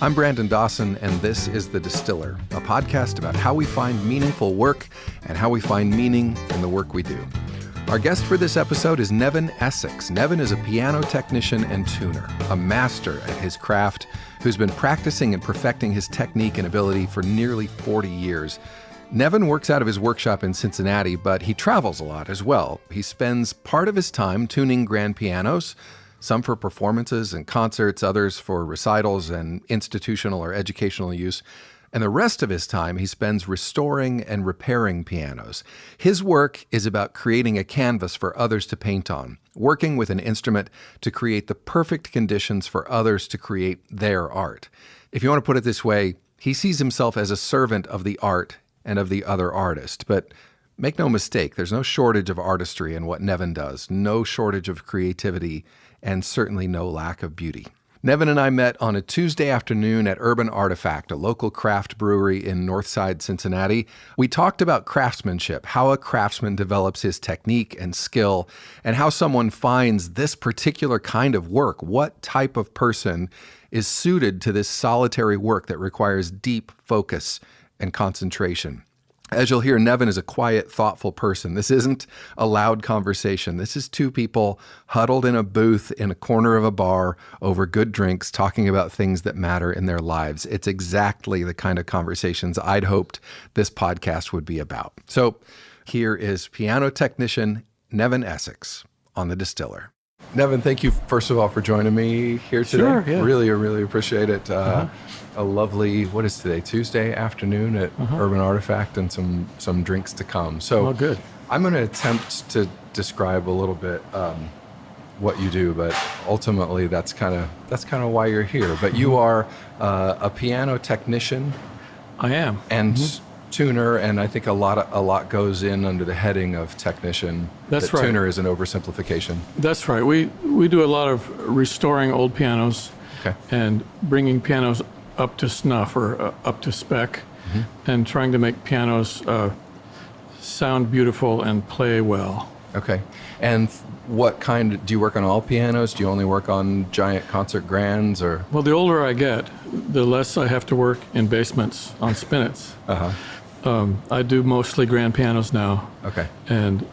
I'm Brandon Dawson, and this is The Distiller, a podcast about how we find meaningful work and how we find meaning in the work we do. Our guest for this episode is Nevin Essex. Nevin is a piano technician and tuner, a master at his craft, who's been practicing and perfecting his technique and ability for nearly 40 years. Nevin works out of his workshop in Cincinnati, but he travels a lot as well. He spends part of his time tuning grand pianos, some for performances and concerts, others for recitals and institutional or educational use. And the rest of his time he spends restoring and repairing pianos. His work is about creating a canvas for others to paint on, working with an instrument to create the perfect conditions for others to create their art. If you want to put it this way, he sees himself as a servant of the art and of the other artist. But make no mistake, there's no shortage of artistry in what Nevin does, no shortage of creativity, and certainly no lack of beauty. Nevin and I met on a Tuesday afternoon at Urban Artifact, a local craft brewery in Northside Cincinnati. We talked about craftsmanship, how a craftsman develops his technique and skill, and how someone finds this particular kind of work. What type of person is suited to this solitary work that requires deep focus and concentration? As you'll hear, Nevin is a quiet, thoughtful person. This isn't a loud conversation. This is two people huddled in a booth in a corner of a bar over good drinks, talking about things that matter in their lives. It's exactly the kind of conversations I'd hoped this podcast would be about. So here is piano technician Nevin Essex on The Distiller. Nevin, thank you, first of all, for joining me here today. Sure, yeah. Really appreciate it. A lovely, what is today, Tuesday afternoon at Urban Artifact, and some drinks to come. So good. I'm going to attempt to describe a little bit what you do, but ultimately that's kind of why you're here. But you are a piano technician. I am. And tuner, and I think a lot goes in under the heading of technician. That's right. Tuner is an oversimplification. That's right. We do a lot of restoring old pianos and bringing pianos up to snuff or up to spec, and trying to make pianos sound beautiful and play well. Okay. And what kind, do you work on all pianos? Do you only work on giant concert grands, or? Well, the older I get, the less I have to work in basements on spinets. I do mostly grand pianos now. Okay. And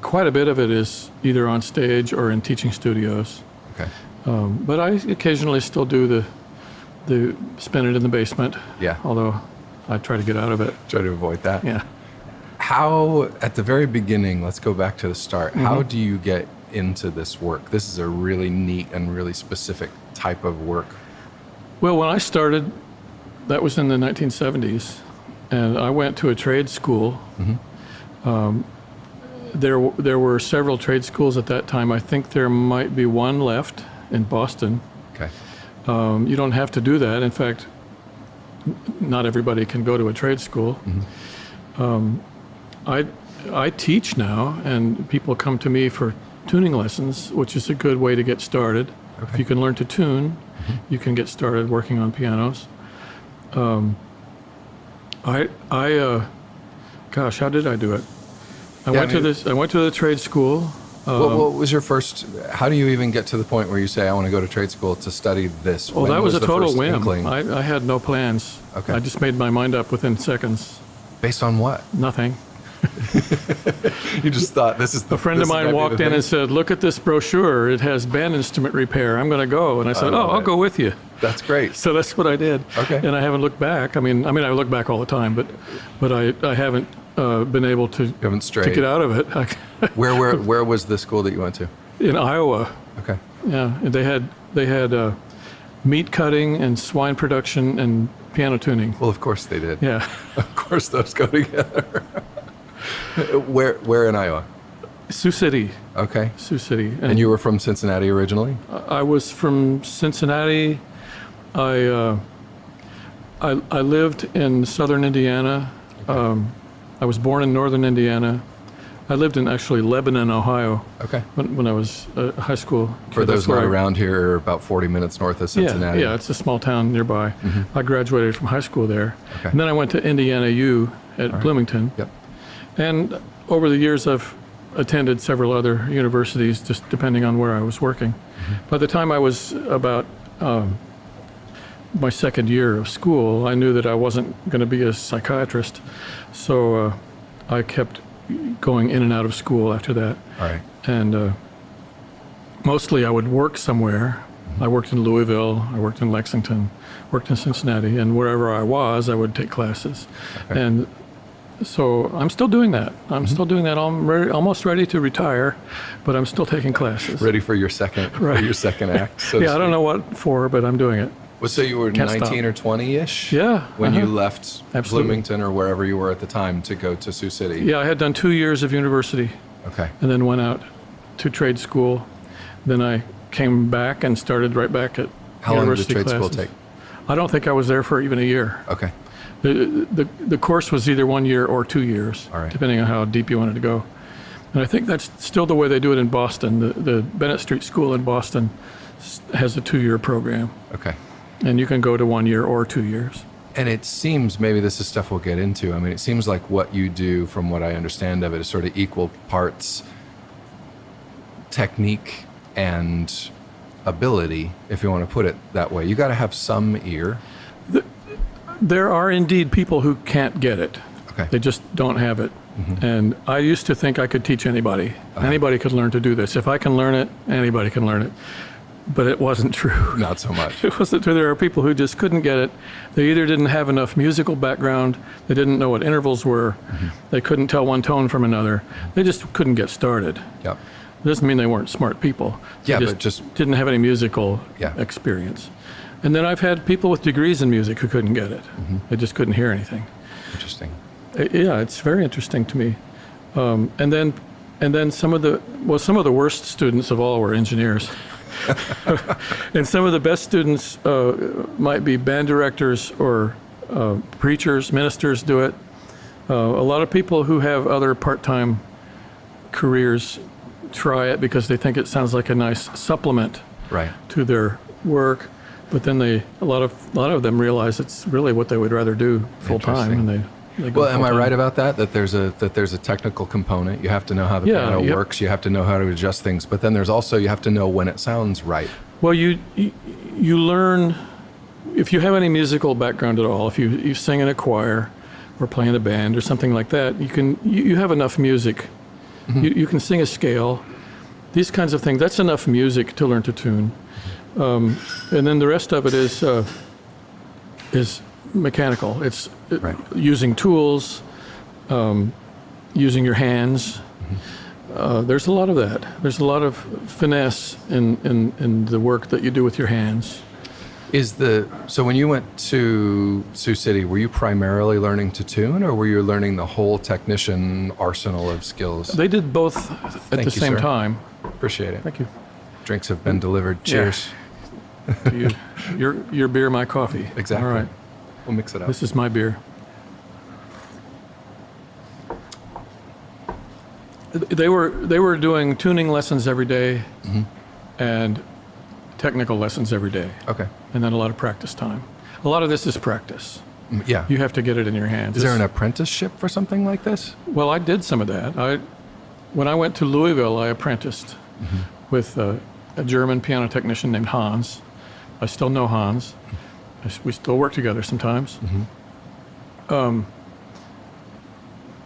quite a bit of it is either on stage or in teaching studios. Okay. But I occasionally still do the spin it in the basement. Yeah. Although I try to get out of it. Try to avoid that. Yeah. How, at the very beginning, let's go back to the start. How do you get into this work? This is a really neat and really specific type of work. Well, when I started, that was in the 1970s, and I went to a trade school. There were several trade schools at that time. I think there might be one left in Boston. Okay. You don't have to do that. In fact, not everybody can go to a trade school. I teach now, and people come to me for tuning lessons, which is a good way to get started. Okay. If you can learn to tune, you can get started working on pianos. Gosh, how did I do it? I went to the trade school. What was your first, how do you even get to the point where you say, I want to go to trade school to study this? Well, that was a total whim. Inkling? I had no plans. Okay. I just made my mind up within seconds. Based on what? Nothing. You just thought this is the A friend of mine walked in and said, look at this brochure. It has band instrument repair. I'm going to go. And I said, I'll go with you. That's great. So that's what I did. Okay. And I haven't looked back. I mean, I look back all the time, but I haven't been able to get out of it. Where was the school that you went to? In Iowa. Okay. Yeah, and they had meat cutting and swine production and piano tuning. Well, of course they did. Yeah. Of course those go together. Where in Iowa? Sioux City. Okay. Sioux City. And you were from Cincinnati originally? I was from Cincinnati. I lived in southern Indiana. I was born in northern Indiana. I lived in actually Lebanon, Ohio. Okay. When I was a high school kid. For those not around here, about 40 minutes north of Cincinnati. Yeah, it's a small town nearby. I graduated from high school there. Okay. And then I went to Indiana U at Bloomington. Yep. And over the years, I've attended several other universities, just depending on where I was working. By the time I was about my second year of school, I knew that I wasn't going to be a psychiatrist. So I kept going in and out of school after that. All right. And mostly I would work somewhere. I worked in Louisville, I worked in Lexington, worked in Cincinnati, and wherever I was, I would take classes. Okay. And so I'm still doing that. I'm still doing that. I'm almost ready to retire, but I'm still taking classes. Ready for your second act? So Yeah, I don't know what for, but I'm doing it. Well, so you were Can't 19 stop. or 20-ish? Yeah. When you left Absolutely. Bloomington or wherever you were at the time to go to Sioux City? Yeah, I had done 2 years of university Okay. and then went out to trade school. Then I came back and started right back at How long did university trade school classes. take? I don't think I was there for even a year. Okay. The course was either 1 year or 2 years, All right. depending on how deep you wanted to go. And I think that's still the way they do it in Boston. The Bennett Street School in Boston has a 2-year program, Okay. and you can go to 1 year or 2 years. And it seems, maybe this is stuff we'll get into, I mean, it seems like what you do, from what I understand of it, is sort of equal parts technique and ability, if you want to put it that way. You got to have some ear. There are indeed people who can't get it. Okay. They just don't have it. And I used to think I could teach anybody. Anybody could learn to do this. If I can learn it, anybody can learn it. But it wasn't true. Not so much. It wasn't true. There are people who just couldn't get it. They either didn't have enough musical background, they didn't know what intervals were, they couldn't tell one tone from another. They just couldn't get started. Yep. It doesn't mean they weren't smart people. Yeah, They but just- didn't have any musical Yeah. experience. And then I've had people with degrees in music who couldn't get it. They just couldn't hear anything. Interesting. Yeah, it's very interesting to me. And then some of the worst students of all were engineers. And some of the best students might be band directors or preachers, ministers do it. A lot of people who have other part-time careers try it because they think it sounds like a nice supplement Right. to their work. But then a lot of them realize it's really what they would rather do full time, and they go Well, am I full-time. right about that? That there's a technical component. You have to know how the piano yep. works. You have to know how to adjust things. But then there's also, you have to know when it sounds right. Well, you learn, if you have any musical background at all, if you sing in a choir or play in a band or something like that, you have enough music. You can sing a scale, these kinds of things. That's enough music to learn to tune. And then the rest of it is mechanical. It's Right. using tools, using your hands. There's a lot of that. There's a lot of finesse in the work that you do with your hands. So when you went to Sioux City, were you primarily learning to tune, or were you learning the whole technician arsenal of skills? They did both at the you, same sir. time. Appreciate it. Thank you. Drinks have been delivered. Cheers. To you. Your beer, my coffee. Exactly. All right. We'll mix it up. This is my beer. They were doing tuning lessons every day and technical lessons every day, Okay. and then a lot of practice time. A lot of this is practice. Yeah. You have to get it in your hands. Is there an apprenticeship for something like this? Well, I did some of that. When I went to Louisville, I apprenticed with a German piano technician named Hans. I still know Hans. We still work together sometimes.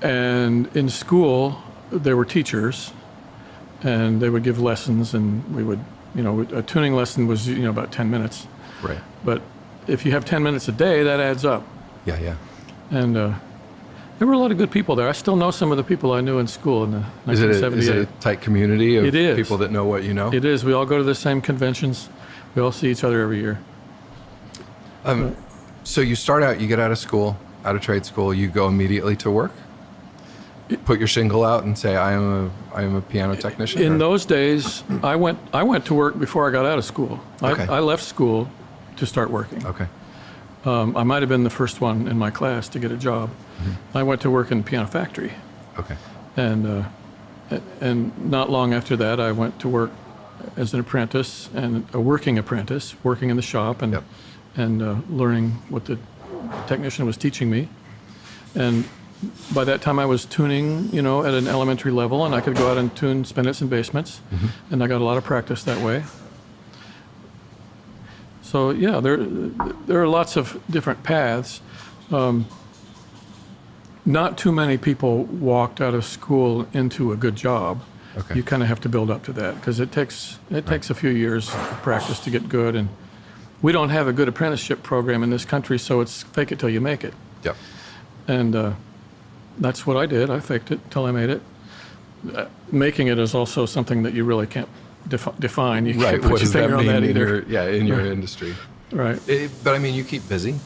And in school, there were teachers, and they would give lessons, and we would, a tuning lesson was, about 10 minutes. Right. But if you have 10 minutes a day, that adds up. Yeah, yeah. And there were a lot of good people there. I still know some of the people I knew in school in the Is 1978. it a tight community of It is. people that know what you know? It is. We all go to the same conventions. We all see each other every year. So you start out, you get out of school, out of trade school, you go immediately to work? Put your shingle out and say, I am a piano technician? In or- those days, I went to work before I got out of school. Okay. I left school to start working. Okay. I might have been the first one in my class to get a job. I went to work in the piano factory. Okay. And not long after that, I went to work as an apprentice and a working apprentice, working in the shop and Yep. learning what the technician was teaching me. And by that time, I was tuning, at an elementary level, and I could go out and tune spinets and basements, and I got a lot of practice that way. So yeah, there are lots of different paths. Not too many people walked out of school into a good job. Okay. You kind of have to build up to that because it takes a few years of practice to get good, and we don't have a good apprenticeship program in this country, so it's fake it till you make it. Yep. And that's what I did. I faked it till I made it. Making it is also something that you really can't define. You can't put your finger on that either. In your industry. Right. But I mean, you keep busy.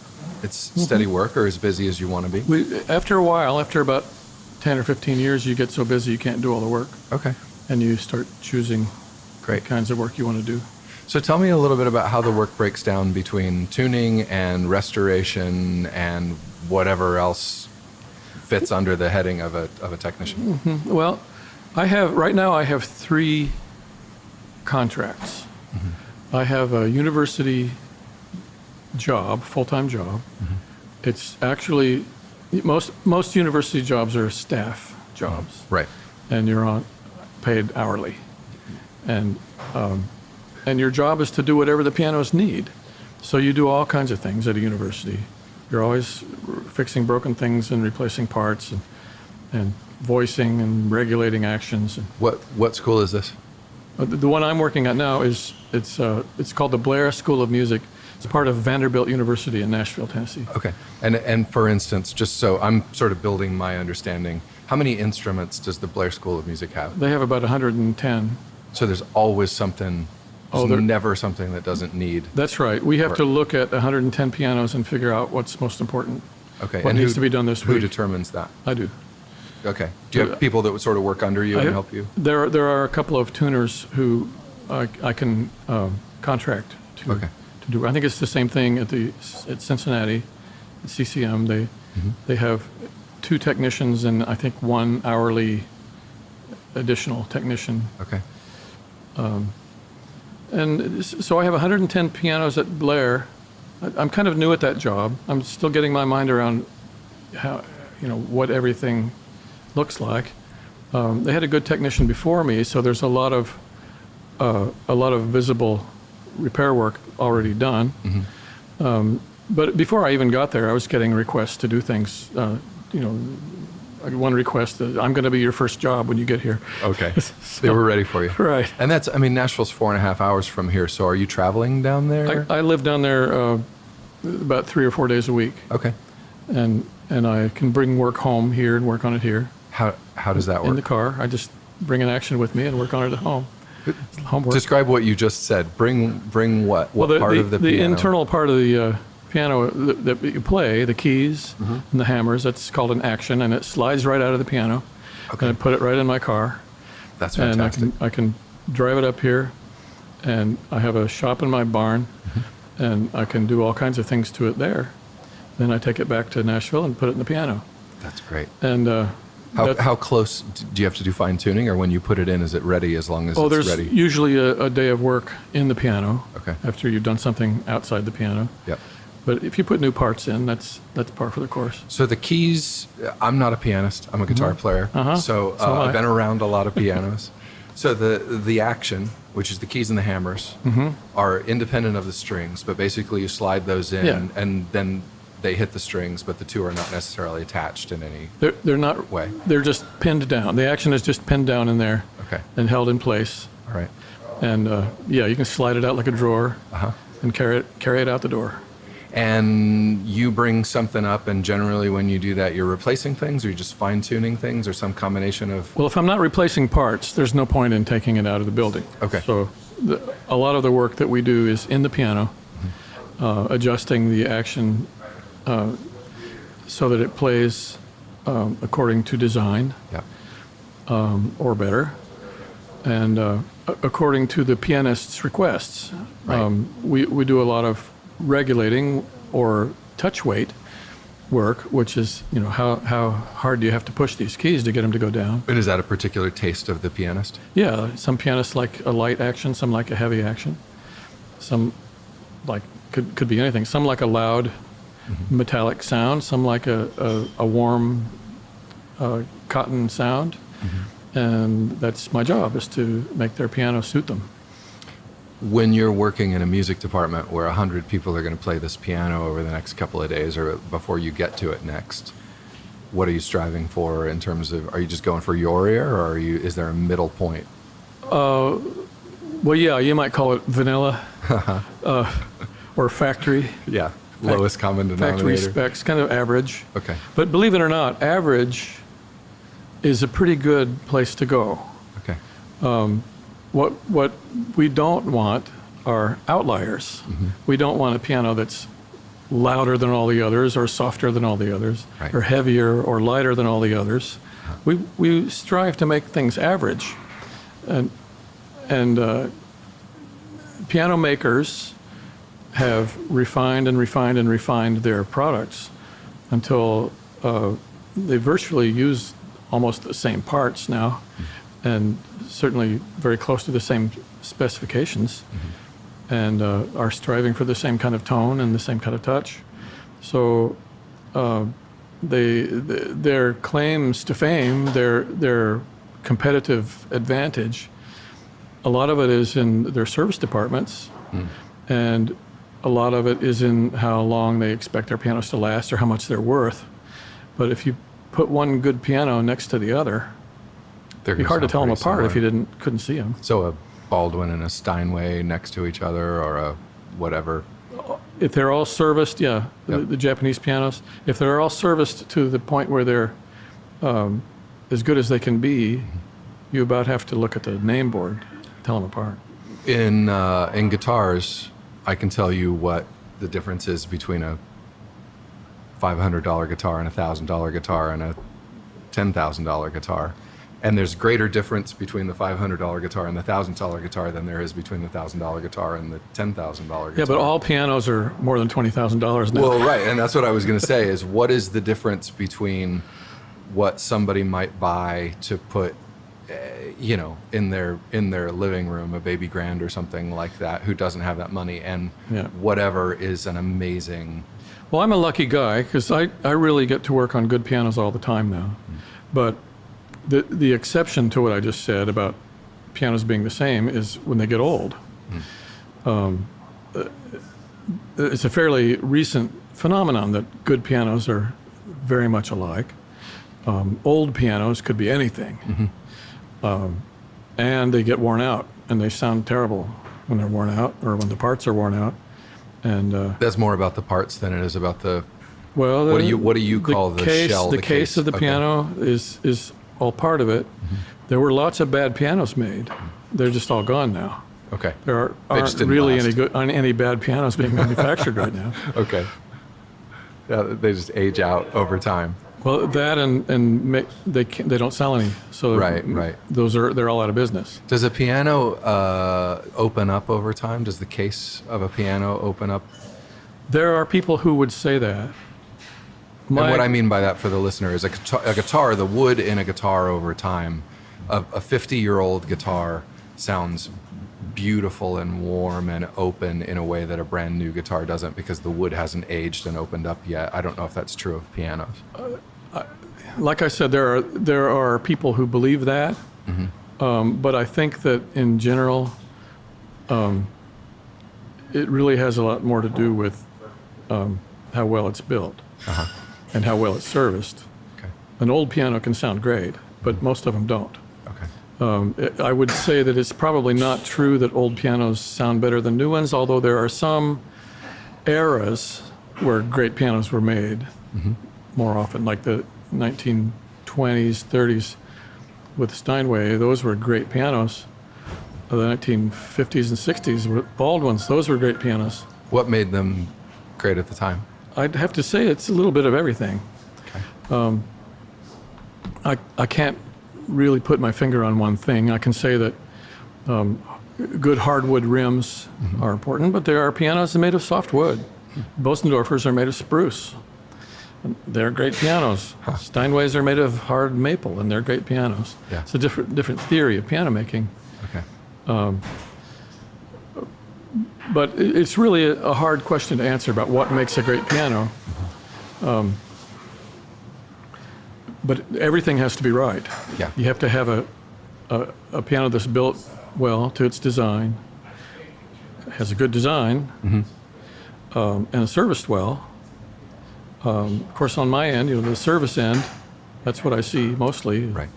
It's steady work, or as busy as you want to be. After a while, after about 10 or 15 years, you get so busy you can't do all the work. Okay. And you start choosing what kinds of work you want to do. So tell me a little bit about how the work breaks down between tuning and restoration and whatever else fits under the heading of a technician. Mm-hmm. Well, I have 3 contracts. Mm-hmm. I have a university job, full-time job. Mm-hmm. It's actually most university jobs are staff jobs, right? And you're paid hourly, and your job is to do whatever the pianos need. So you do all kinds of things at a university. You're always fixing broken things and replacing parts and voicing and regulating actions. And what school is this? The one I'm working at now it's called the Blair School of Music. It's part of Vanderbilt University in Nashville, Tennessee. Okay. And for instance, just so I'm sort of building my understanding, how many instruments does the Blair School of Music have? They have about 110. So there's always something. There's never something that doesn't need. That's right. We have to look at 110 pianos and figure out what's most important. Okay. What needs to be done this week. Who determines that? I do. Okay. Do you have people that would sort of work under you and help you? There are a couple of tuners who I can contract to do. I think it's the same thing at Cincinnati, at CCM. They have 2 technicians and I think 1 hourly additional technician. Okay. And so I have 110 pianos at Blair. I'm kind of new at that job. I'm still getting my mind around how, what everything looks like. They had a good technician before me, so there's a lot of visible repair work already done. Mm-hmm. But before I even got there, I was getting requests to do things. One request that I'm going to be your first job when you get here. Okay. So, they were ready for you. Right. And Nashville's 4.5 hours from here. So are you traveling down there? I live down there about 3 or 4 days a week. Okay. And I can bring work home here and work on it here. How does that work? In the car. I just bring an action with me and work on it at home. Homework. Describe what you just said. Bring what? What part of the piano? The internal part of the piano that you play, the keys and the hammers, that's called an action, and it slides right out of the piano. Okay. And I put it right in my car. That's fantastic. And I can drive it up here, and I have a shop in my barn, and I can do all kinds of things to it there. Then I take it back to Nashville and put it in the piano. That's great. And how close do you have to do fine tuning, or when you put it in, is it ready as long as it's ready? There's usually a day of work in the piano. Okay. After you've done something outside the piano. Yep. But if you put new parts in, that's par for the course. So the keys, I'm not a pianist. I'm a guitar player. Uh-huh. So I've been around a lot of pianos. So the action, which is the keys and the hammers, are independent of the strings. But basically you slide those in, and then they hit the strings, but the 2 are not necessarily attached in any they're not way. They're just pinned down. The action is just pinned down in there and held in place. All right. And you can slide it out like a drawer and carry it out the door. And you bring something up, and generally when you do that, you're replacing things, or you're just fine-tuning things, or some combination of... Well, if I'm not replacing parts, there's no point in taking it out of the building. Okay. So a lot of the work that we do is in the piano, adjusting the action so that it plays according to design, or better, and according to the pianist's requests. Right. We do a lot of regulating or touch weight work, which is how hard do you have to push these keys to get them to go down. And is that a particular taste of the pianist? Yeah, some pianists like a light action, some like a heavy action, some like could be anything. Some like a loud metallic sound, some like a warm cotton sound, and that's my job, is to make their piano suit them. when you're working in a music department where 100 people are going to play this piano over the next couple of days or before you get to it next, what are you striving for in terms of, are you just going for your ear, or is there a middle point? Well, yeah, you might call it vanilla or factory. Yeah, lowest common denominator. Factory specs, kind of average. Okay. But believe it or not, average is a pretty good place to go. Okay. What we don't want are outliers. Mm-hmm. We don't want a piano that's louder than all the others, or softer than all the others, right, or heavier or lighter than all the others. Uh-huh. We strive to make things average. And piano makers have refined and refined and refined their products until they virtually use almost the same parts now, and certainly very close to the same specifications, and are striving for the same kind of tone and the same kind of touch. So their claims to fame, their competitive advantage, a lot of it is in their service departments, and a lot of it is in how long they expect their pianos to last or how much they're worth. But if you put one good piano next to the other, it'd be hard to tell them apart if you couldn't see them. So a Baldwin and a Steinway next to each other, or a whatever? If they're all serviced, yeah, the Japanese pianos, if they're all serviced to the point where they're as good as they can be, you about have to look at the name board, tell them apart. In guitars, I can tell you what the difference is between a $500 guitar and a $1,000 guitar and a $10,000 guitar. And there's greater difference between the $500 guitar and the $1,000 guitar than there is between the $1,000 guitar and the $10,000 guitar. Yeah, but all pianos are more than $20,000 now. Well, right, and that's what I was going to say, is what is the difference between what somebody might buy to put, in their living room, a baby grand or something like that, who doesn't have that money, and whatever is an amazing... Well, I'm a lucky guy, because I really get to work on good pianos all the time now. But the exception to what I just said about pianos being the same is when they get old. It's a fairly recent phenomenon that good pianos are very much alike. Old pianos could be anything. And they get worn out, and they sound terrible when they're worn out, or when the parts are worn out. And that's more about the parts than it is about the... Well, what do you call the shell? The case of the piano is all part of it. There were lots of bad pianos made. They're just all gone now. Okay. There aren't really any bad pianos being manufactured right now. Okay. Yeah, they just age out over time. Well, that and they don't sell any. So right. They're all out of business. Does a piano open up over time? Does the case of a piano open up? There are people who would say that. And what I mean by that for the listener is a guitar, the wood in a guitar over time, a 50-year-old guitar sounds beautiful and warm and open in a way that a brand new guitar doesn't, because the wood hasn't aged and opened up yet. I don't know if that's true of pianos. Like I said, there are people who believe that, but I think that in general, it really has a lot more to do with how well it's built and how well it's serviced. Okay. An old piano can sound great, but most of them don't. Okay. I would say that it's probably not true that old pianos sound better than new ones, although there are some eras where great pianos were made more often, like the 1920s, 30s with Steinway. Those were great pianos. The 1950s and 60s were Baldwins. Those were great pianos. What made them great at the time? I'd have to say it's a little bit of everything. Okay. I can't really put my finger on one thing. I can say that good hardwood rims are important, but there are pianos made of softwood. Bosendorfers are made of spruce. They're great pianos. Steinways are made of hard maple, and they're great pianos. Yeah. It's a different theory of piano making. Okay. But it's really a hard question to answer about what makes a great piano. But everything has to be right. Yeah. You have to have a piano that's built well to its design. has a good design and is serviced well. Of course, on my end, the service end, that's what I see mostly. Right.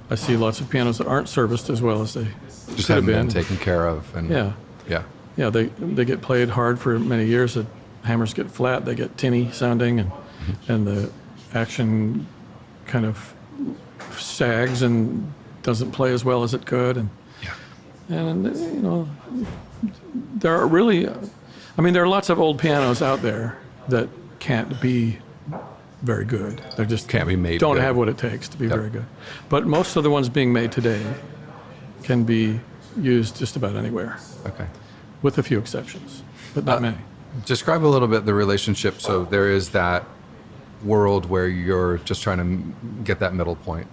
I see lots of pianos that aren't serviced as well as they Just could have haven't been been. taken care of. And Yeah. They get played hard for many years. The hammers get flat, they get tinny sounding, and the action kind of sags and doesn't play as well as it could. And there are really, there are lots of old pianos out there that can't be very good. They just Can't be made don't good. have what it takes to be very good. But most of the ones being made today can be used just about anywhere, Okay. with a few exceptions, but not many. Describe a little bit the relationship. So there is that world where you're just trying to get that middle point,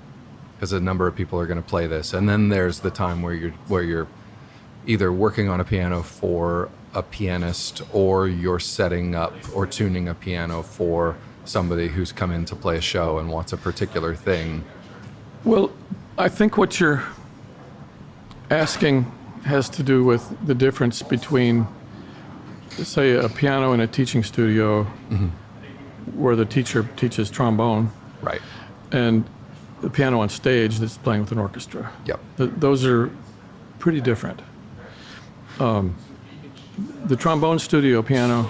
because a number of people are going to play this, and then there's the time where you're either working on a piano for a pianist, or you're setting up or tuning a piano for somebody who's come in to play a show and wants a particular thing. Well, I think what you're asking has to do with the difference between, say, a piano in a teaching studio where the teacher teaches trombone, Right. and the piano on stage that's playing with an orchestra. Yep. Those are pretty different. The trombone studio piano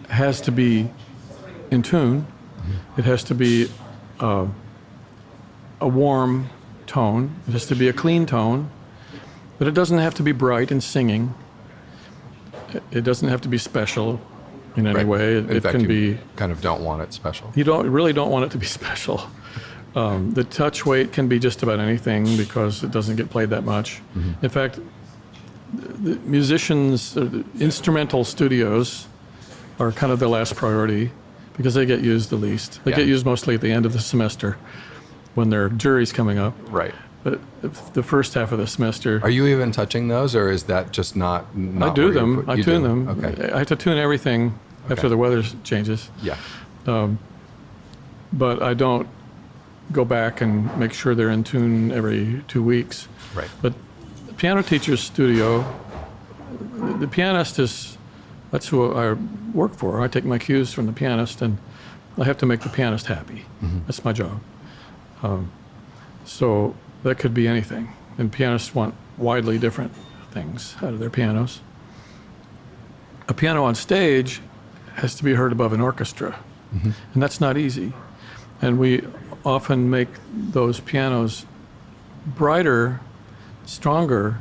has to be in tune. It has to be a warm tone. It has to be a clean tone, but it doesn't have to be bright and singing. It doesn't have to be special in any Right. way. In It fact, can you be. kind of don't want it special. You really don't want it to be special. The touch weight can be just about anything because it doesn't get played that much. In fact, the musicians, the instrumental studios are kind of the last priority because they get used the least. They Yeah. get used mostly at the end of the semester when their jury's coming up. Right. But if the first half of the semester, Are you even touching those, or is that just not I do where them. I you tune do? them. Okay. I have to tune everything after the weather changes. Yeah. But I don't go back and make sure they're in tune every 2 weeks. Right. But the piano teacher's studio, the pianist that's who I work for. I take my cues from the pianist, and I have to make the pianist happy. That's my job. So that could be anything. And pianists want widely different things out of their pianos. A piano on stage has to be heard above an orchestra, and that's not easy. And we often make those pianos brighter, stronger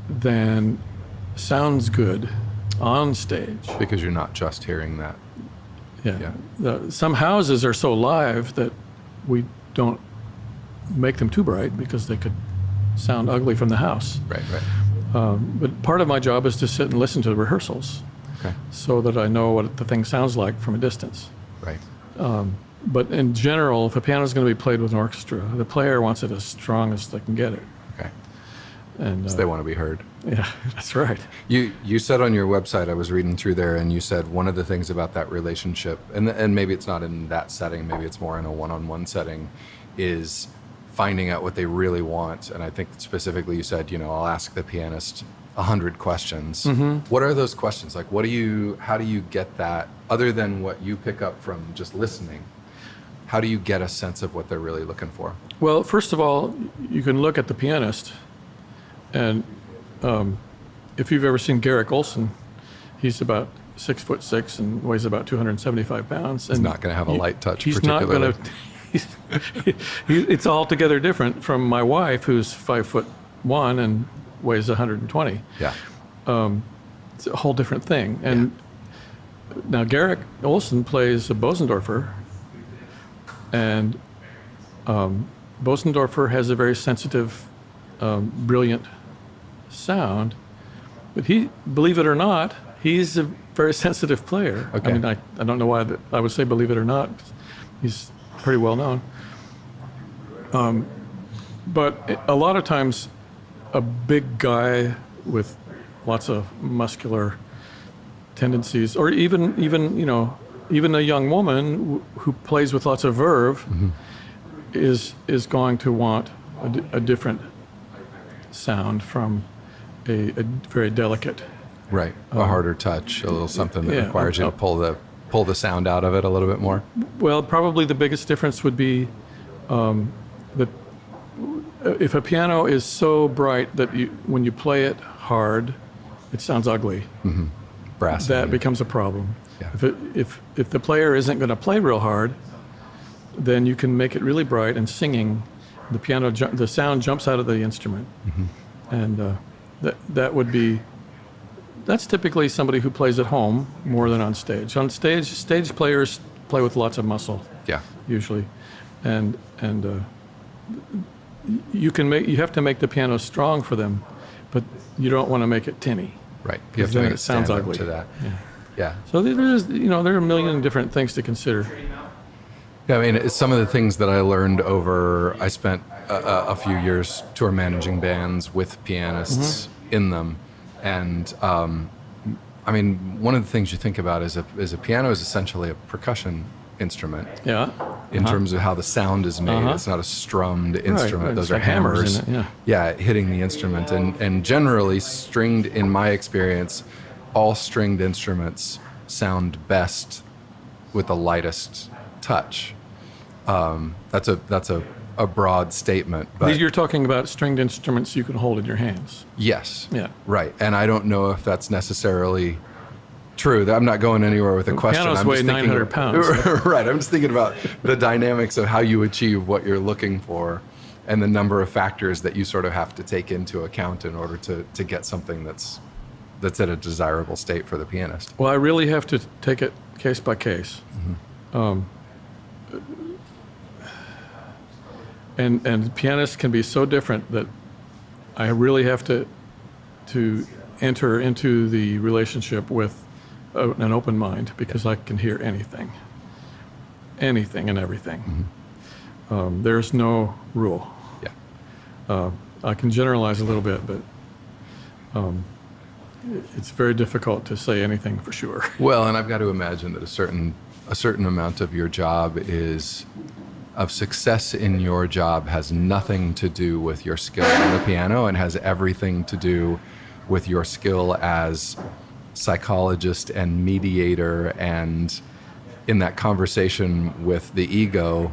than sounds good on stage. Because you're not just hearing that. Yeah. Some houses are so live that we don't make them too bright because they could sound ugly from the house. Right. But part of my job is to sit and listen to the rehearsals Okay. so that I know what the thing sounds like from a distance. Right. But in general, if a piano is going to be played with an orchestra, the player wants it as strong as they can get it. Okay. And So they want to be heard. yeah, that's right. You said on your website, I was reading through there, and you said one of the things about that relationship, and maybe it's not in that setting, maybe it's more in a one-on-one setting, is finding out what they really want. And I think specifically you said, I'll ask the pianist 100 questions. What are those questions? Like, how do you get that, other than what you pick up from just listening? How do you get a sense of what they're really looking for? Well, first of all, you can look at the pianist, and if you've ever seen Garrick Olson, he's about 6'6" and weighs about 275 pounds. He's not going to have a light touch, He's not particularly. going to. It's altogether different from my wife, who's 5'1" and weighs 120. Yeah. It's a whole different thing. And now Garrick Olson plays a Bosendorfer, and Bosendorfer has a very sensitive, brilliant sound. But believe it or not, he's a very sensitive player. Okay. I mean, I don't know why I would say believe it or not. He's pretty well known. But a lot of times, a big guy with lots of muscular tendencies, or even a young woman who plays with lots of verve, is going to want a different sound from a very delicate. Right. A harder touch, a little something that yeah, requires you to pull the sound out of it a little bit more. Well, probably the biggest difference would be that if a piano is so bright that when you play it hard, it sounds ugly. Brass. That becomes a problem. Yeah. If the player isn't going to play real hard, then you can make it really bright, and singing, the sound jumps out of the instrument, and that's typically somebody who plays at home more than on stage. On stage players play with lots of muscle. Yeah. Usually, and you have to make the piano strong for them, but you don't want to make it tinny. Right. You have to make it sounds stand up ugly to that. Yeah. So there are a million different things to consider. Yeah, I mean, it's some of the things that I learned I spent a few years tour managing bands with pianists in them. And, I mean, one of the things you think about is a piano is essentially a percussion instrument. Yeah. In terms of how the sound is made. It's not a strummed instrument. Right. Those It's are got hammers hammers. in it, Yeah, hitting the instrument. And generally, in my experience, all stringed instruments sound best with the lightest touch. That's a broad statement. But You're talking about stringed instruments you can hold in your hands. yes. Yeah. Right. And I don't know if that's necessarily true. I'm not going anywhere with a question. Pianos I'm weigh just thinking 900 pounds. Right. I'm just thinking about the dynamics of how you achieve what you're looking for and the number of factors that you sort of have to take into account in order to get something that's at a desirable state for the pianist. Well, I really have to take it case by case. And pianists can be so different that I really have to enter into the relationship with an open mind, because I can hear anything and everything. There's no rule. Yeah. I can generalize a little bit, but it's very difficult to say anything for sure. Well, and I've got to imagine that a certain amount of your job of success in your job has nothing to do with your skill on the piano and has everything to do with your skill as psychologist and mediator, and in that conversation with the ego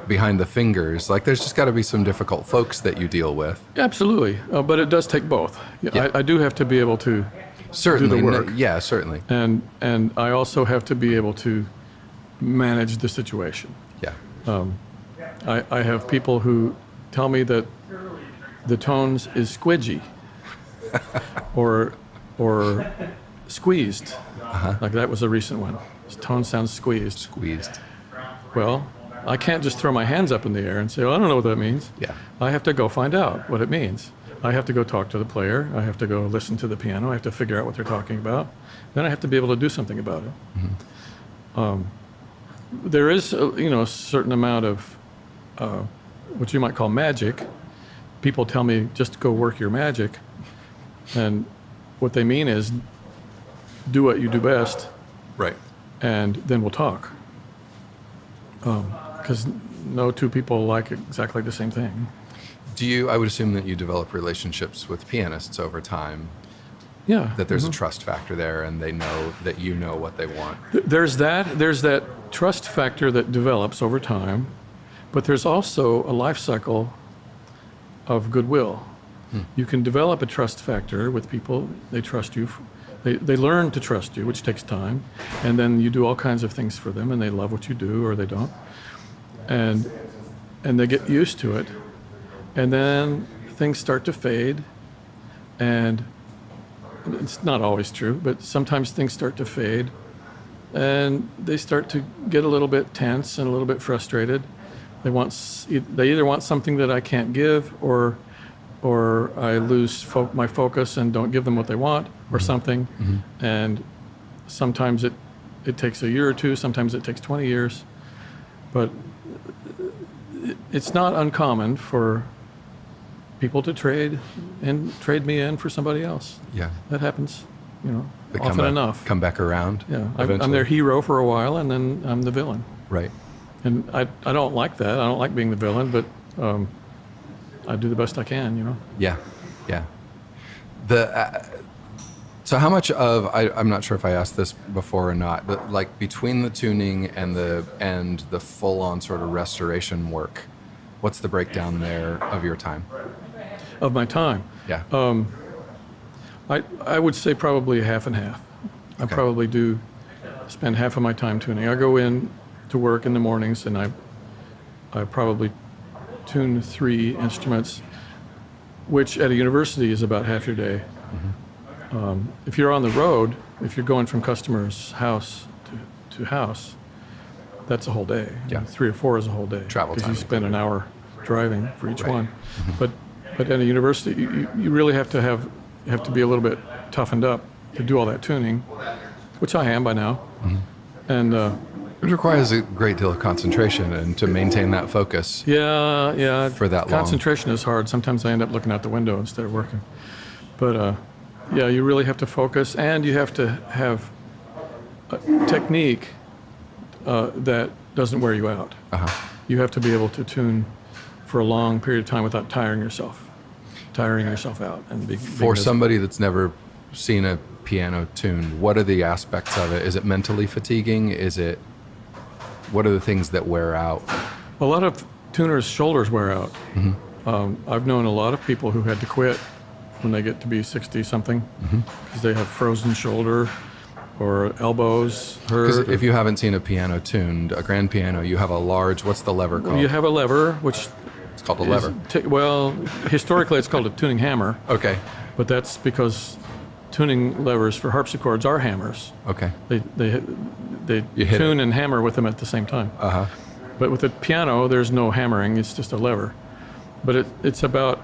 behind the fingers. Like, there's just got to be some difficult folks that you deal with. Absolutely, but it does take both. Yeah. I do have to be able to Certainly. do the work. Yeah, certainly. And I also have to be able to manage the situation. Yeah. I have people who tell me that the tones is squidgy or squeezed. Like that was a recent one. His tone sounds squeezed. Squeezed. Well, I can't just throw my hands up in the air and say, well, I don't know what that means. Yeah. I have to go find out what it means. I have to go talk to the player. I have to go listen to the piano. I have to figure out what they're talking about. Then I have to be able to do something about it. There is, a certain amount of what you might call magic. People tell me, just go work your magic. And what they mean is, do what you do best, Right. and then we'll talk. Because no two people like exactly the same thing. I would assume that you develop relationships with pianists over time, Yeah. that there's a trust factor there and they know that you know what they want. There's that trust factor that develops over time, but there's also a life cycle of goodwill. You can develop a trust factor with people. They trust you. They learn to trust you, which takes time, and then you do all kinds of things for them, and they love what you do or they don't, and they get used to it, and then things start to fade, and it's not always true, but sometimes things start to fade, and they start to get a little bit tense and a little bit frustrated. They either want something that I can't give, or I lose my focus and don't give them what they want, or something. And sometimes it takes a year or two, sometimes it takes 20 years. But it's not uncommon for people to trade me in for somebody else. Yeah. That happens, They often enough. Come back around. Yeah, eventually. I'm their hero for a while, and then I'm the villain. Right. And I don't like that. I don't like being the villain, but I do the best I can, Yeah. Yeah. So how much of I'm not sure if I asked this before or not, but like between the tuning and the full-on sort of restoration work, what's the breakdown there of your time? Of my time? Yeah. I would say probably half and half. I Okay. probably do spend half of my time tuning. I go in to work in the mornings and I probably tune 3 instruments, which at a university is about half your day. If you're on the road, if you're going from customer's house to house, that's a whole day. Yeah. 3 or 4 is a whole day. Travel because time you spend an hour driving for each Right. one. But at a university, you really have to be a little bit toughened up to do all that tuning, which I am by now. And It requires a great deal of concentration and to maintain that focus. yeah, For that long. concentration is hard. Sometimes I end up looking out the window instead of working. But yeah, you really have to focus, and you have to have a technique that doesn't wear you out. You have to be able to tune for a long period of time without tiring yourself out. And being For miserable. somebody that's never seen a piano tuned, what are the aspects of it? Is it mentally fatiguing? What are the things that wear out? A lot of tuners' shoulders wear out. I've known a lot of people who had to quit when they get to be 60-something because they have frozen shoulder or elbows Because hurt. if you haven't seen a piano tuned, a grand piano, you have a large, what's the lever called? You have a lever, which It's called a lever. well, historically it's called a tuning hammer, Okay. but that's because tuning levers for harpsichords are hammers. Okay. They You hit tune and hammer with them at the same time. But with a piano, there's no hammering; it's just a lever. But it's about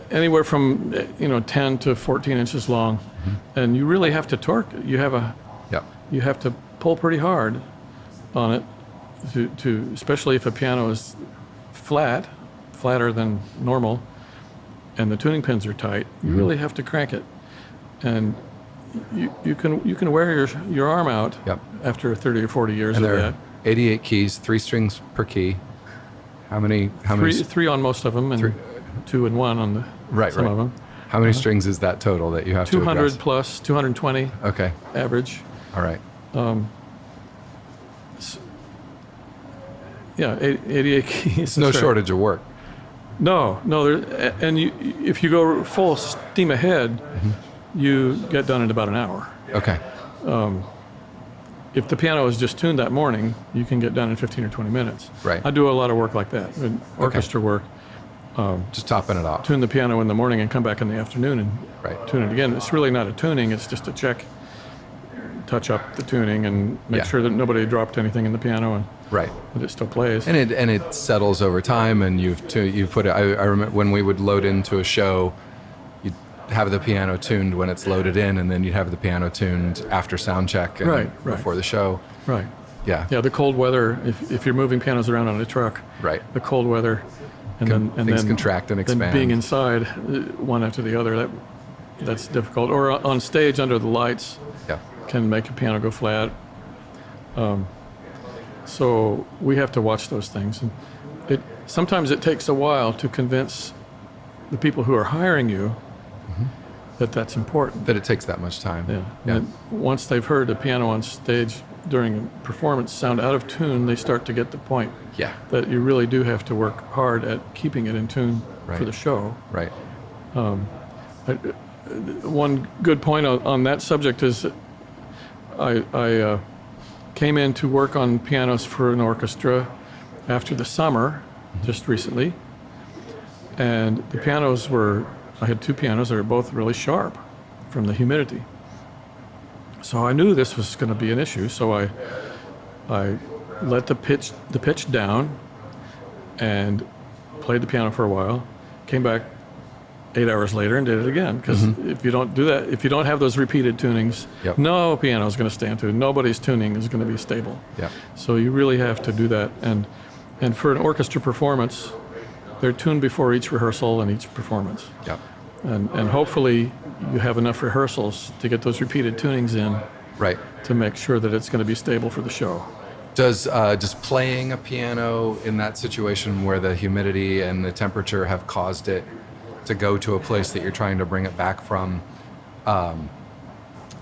anywhere from 10 to 14 inches long, and you really have to torque it. Yep. You have to pull pretty hard on it to especially if a piano is flatter than normal, and the tuning pins are tight. You really have to crank it, and you can wear your arm out Yep. after 30 or 40 years And of there that. are 88 keys, 3 strings per key. How many? Three on most of them, and 2 and 1 on some of them. How many strings is that total that you have to 200 address? plus 220 Okay. average. All right. Yeah, 88 keys. No That's right. shortage of work. No. If you go full steam ahead, you get done in about an hour. Okay. If the piano is just tuned that morning, you can get done in 15 or 20 minutes. Right. I do a lot of work like that, orchestra work. Just topping it off. Tune the piano in the morning and come back in the afternoon and Right. tune it again. It's really not a tuning, it's just a check, touch up the tuning and make Yeah. sure that nobody dropped anything in the piano and Right. that it still plays. And it settles over time, and you put it. I remember when we would load into a show, you'd have the piano tuned when it's loaded in, and then you'd have the piano tuned after sound check and Right. before the show. Right. Yeah. Yeah, the cold weather, if you're moving pianos around on a truck, Right. the cold weather, and Things then contract and then expand. being inside, one after the other, that's difficult. Or on stage under the lights Yeah. can make a piano go flat. So we have to watch those things, and sometimes it takes a while to convince the people who are hiring you that that's important. That it takes that much time. Yeah. Yeah. And once they've heard a piano on stage during a performance sound out of tune, they start to get the point Yeah. that you really do have to work hard at keeping it in tune Right. for the show. Right. One good point on that subject is I came in to work on pianos for an orchestra after the summer, just recently. And the pianos I had 2 pianos that were both really sharp from the humidity. So I knew this was going to be an issue, so I let the pitch down and played the piano for a while, came back 8 hours later and did it again. Because if you don't do that, if you don't have those repeated tunings, Yep. no piano is going to stand to. Nobody's tuning is going to be stable. Yeah. So you really have to do that. And for an orchestra performance, they're tuned before each rehearsal and each performance. Yeah. And hopefully you have enough rehearsals to get those repeated tunings in Right. to make sure that it's going to be stable for the show. Does just playing a piano in that situation where the humidity and the temperature have caused it to go to a place that you're trying to bring it back from.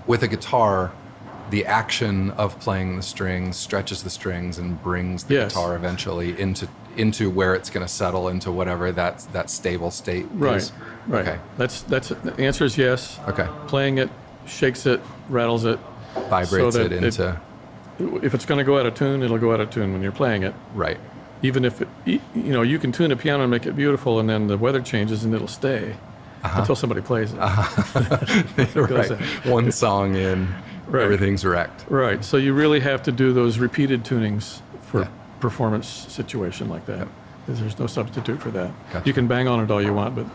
With a guitar, the action of playing the strings stretches the strings and brings the guitar eventually into where it's going to settle into whatever that stable state is. Right. Okay. That's the answer is yes. Okay. Playing it, shakes it, rattles it, vibrates it into. If it's going to go out of tune, it'll go out of tune when you're playing it. Right. Even if you can tune a piano and make it beautiful, and then the weather changes and it'll stay until somebody plays it. Right. One song in, everything's wrecked. Right. So you really have to do those repeated tunings for performance situation like that. Because there's no substitute for that. Gotcha. You can bang on it all you want, but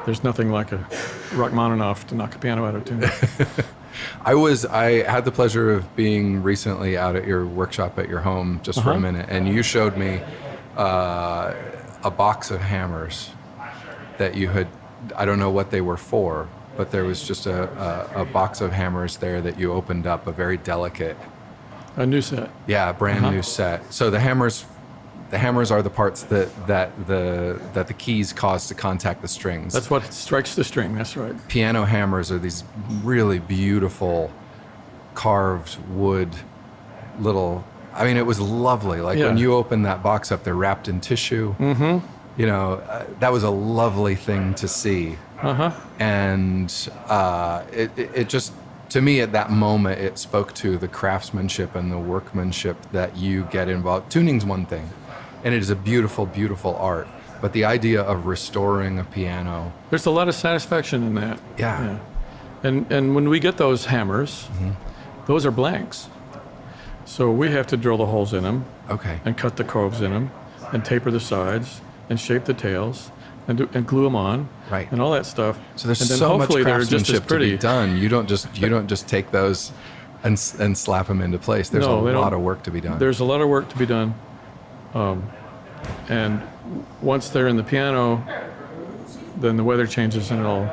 there's nothing like a Rachmaninoff to knock a piano out of tune. I had the pleasure of being recently out at your workshop at your home just for a minute, and you showed me a box of hammers that you had. I don't know what they were for, but there was just a box of hammers there that you opened up, a very delicate. A new set. Yeah, a brand new set. So the hammers are the parts that the keys cause to contact the strings. That's what strikes the string. That's right. Piano hammers are these really beautiful carved wood little. I mean, it was lovely. Like when you open that box up, they're wrapped in tissue. Mm-hmm. That was a lovely thing to see. And it just, to me at that moment, it spoke to the craftsmanship and the workmanship that you get involved. Tuning's one thing, and it is a beautiful, beautiful art. But the idea of restoring a piano. There's a lot of satisfaction in that. Yeah. And when we get those hammers, those are blanks. So we have to drill the holes in them. Okay. And cut the coves in them, and taper the sides, and shape the tails, and glue them on, right, and all that stuff. So there's and then so much hopefully craftsmanship to be done. You don't just take those and slap them into place. There's a lot of work to be done. There's a lot of work to be done, and once they're in the piano, then the weather changes and it'll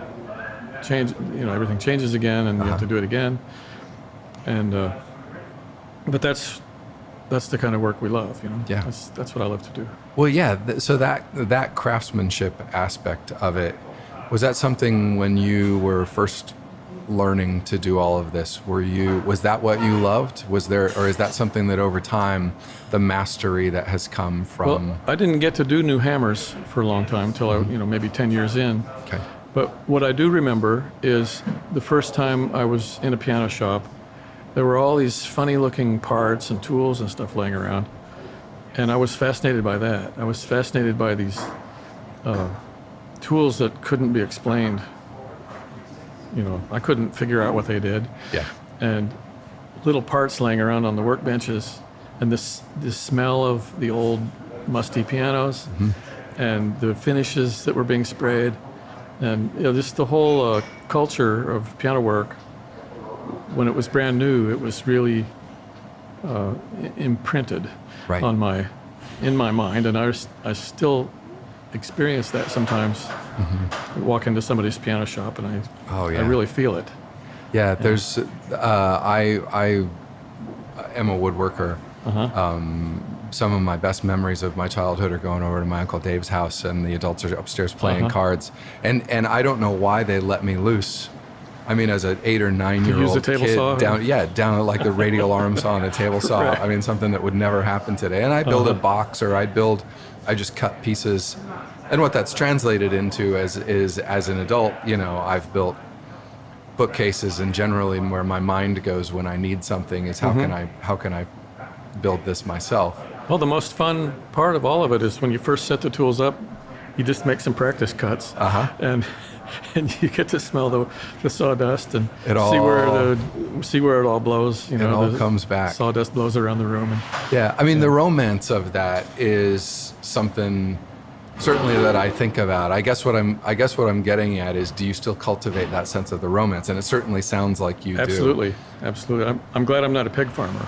change. Everything changes again, and you have to do it again. And but that's the kind of work we love. Yeah. That's what I love to do. Well, yeah. So that craftsmanship aspect of it, was that something when you were first learning to do all of this? Was that what you loved? Or is that something that over time, the mastery that has come from? Well, I didn't get to do new hammers for a long time until I, maybe 10 years in. Okay. But what I do remember is the first time I was in a piano shop, there were all these funny-looking parts and tools and stuff laying around, and I was fascinated by that. I was fascinated by these tools that couldn't be explained. I couldn't figure out what they did. Yeah. And little parts laying around on the workbenches, and this smell of the old musty pianos, and the finishes that were being sprayed, and just the whole culture of piano work. When it was brand new, it was really imprinted in my mind, and I still experience that sometimes. Walk into somebody's piano shop, and I really feel it. Yeah, there's I am a woodworker. Some of my best memories of my childhood are going over to my Uncle Dave's house, and the adults are upstairs playing cards, and I don't know why they let me loose. I mean, as an 8 or 9 year old kid, down at like the radial arm saw on a table saw. Right. I mean, something that would never happen today. And I build a box, or I just cut pieces. And what that's translated into is as an adult, I've built bookcases, and generally where my mind goes when I need something is how can I build this myself? Well, the most fun part of all of it is when you first set the tools up, you just make some practice cuts, and you get to smell the sawdust and see where it all blows. It all comes back. Sawdust blows around the room. The romance of that is something certainly that I think about. I guess what I'm getting at is, do you still cultivate that sense of the romance? And it certainly sounds like you do. Absolutely. I'm glad I'm not a pig farmer.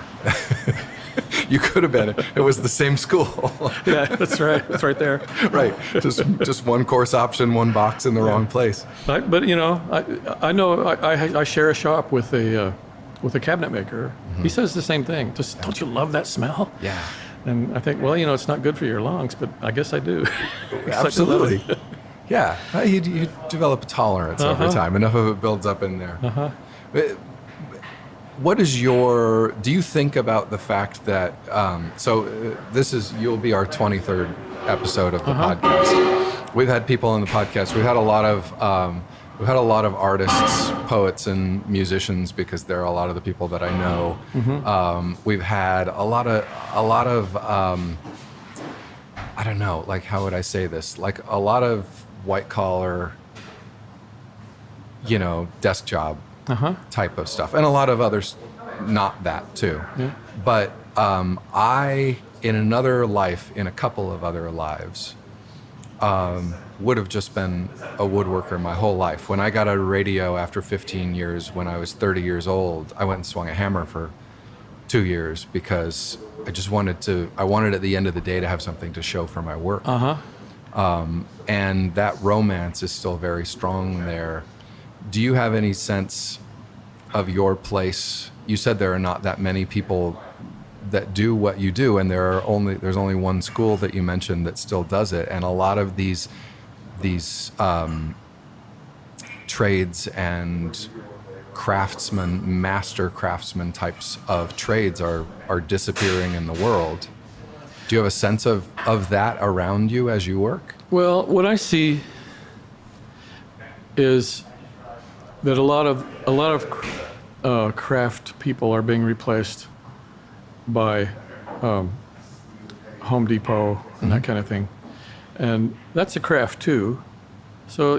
You could have been. It was the same school. Yeah, that's right. It's right there. Right. Just one course option, one box in the wrong place. But I know I share a shop with a cabinet maker. He says the same thing. Just, don't you love that smell? Yeah. And I think, it's not good for your lungs, but I guess I do. Absolutely. Yeah, you develop a tolerance over time. Enough of it builds up in there. What is do you think about the fact that, you'll be our 23rd episode of the podcast. We've had people on the podcast. We've had a lot of artists, poets, and musicians, because they're a lot of the people that I know. We've had a lot of I don't know, like, how would I say this? Like, a lot of white collar, desk job type of stuff, and a lot of others not that too. Yeah. But I, in another life, in a couple of other lives, would have just been a woodworker my whole life. When I got out of radio after 15 years, when I was 30 years old, I went and swung a hammer for 2 years because I wanted at the end of the day to have something to show for my work. And that romance is still very strong there. Do you have any sense of your place? You said there are not that many people that do what you do, and there's only one school that you mentioned that still does it, and a lot of these trades and master craftsman types of trades are disappearing in the world. Do you have a sense of that around you as you work? Well, what I see is that a lot of craft people are being replaced by Home Depot and that kind of thing, and that's a craft too. So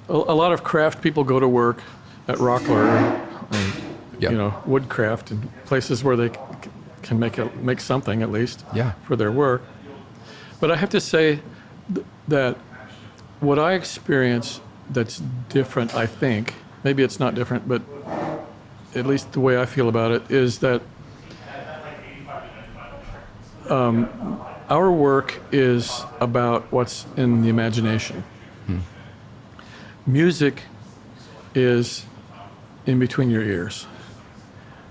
a lot of craft people go to work at Rockler and Woodcraft and places where they can make something at least for their work. But I have to say that what I experience that's different, I think, maybe it's not different, but at least the way I feel about it, is that our work is about what's in the imagination. Music is in between your ears,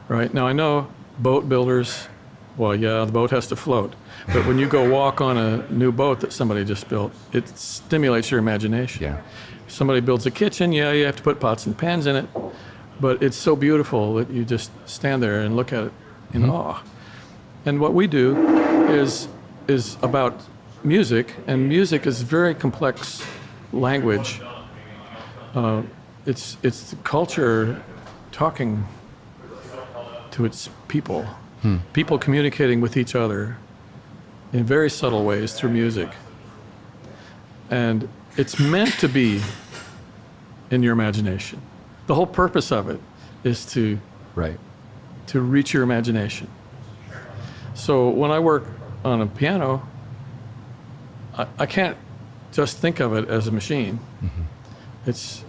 right? Now, I know boat builders, the boat has to float. But when you go walk on a new boat that somebody just built, it stimulates your imagination. Yeah. If somebody builds a kitchen, you have to put pots and pans in it. But it's so beautiful that you just stand there and look at it in awe. And what we do is about music, and music is very complex language. It's the culture talking to its people, people communicating with each other in very subtle ways through music. And it's meant to be in your imagination. The whole purpose of it is to reach your imagination. So when I work on a piano, I can't just think of it as a machine. It's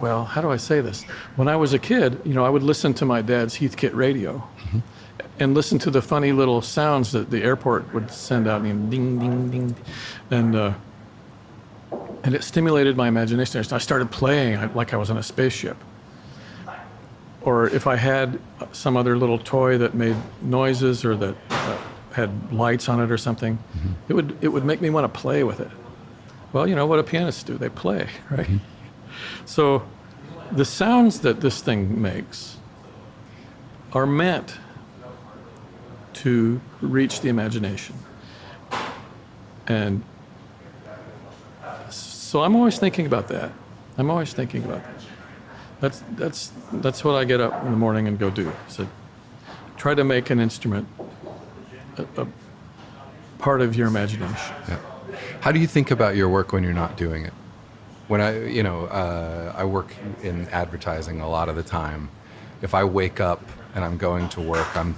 how do I say this? When I was a kid, I would listen to my dad's Heathkit radio and listen to the funny little sounds that the airport would send out, ding, ding, ding. And it stimulated my imagination. I started playing like I was on a spaceship. Or if I had some other little toy that made noises or that had lights on it or something, it would make me want to play with it. Well, what do pianists do? They play, right? So the sounds that this thing makes are meant to reach the imagination. And so I'm always thinking about that. That's what I get up in the morning and go do. So try to make an instrument a part of your imagination. Yeah. How do you think about your work when you're not doing it? When I work in advertising a lot of the time. If I wake up and I'm going to work, I'm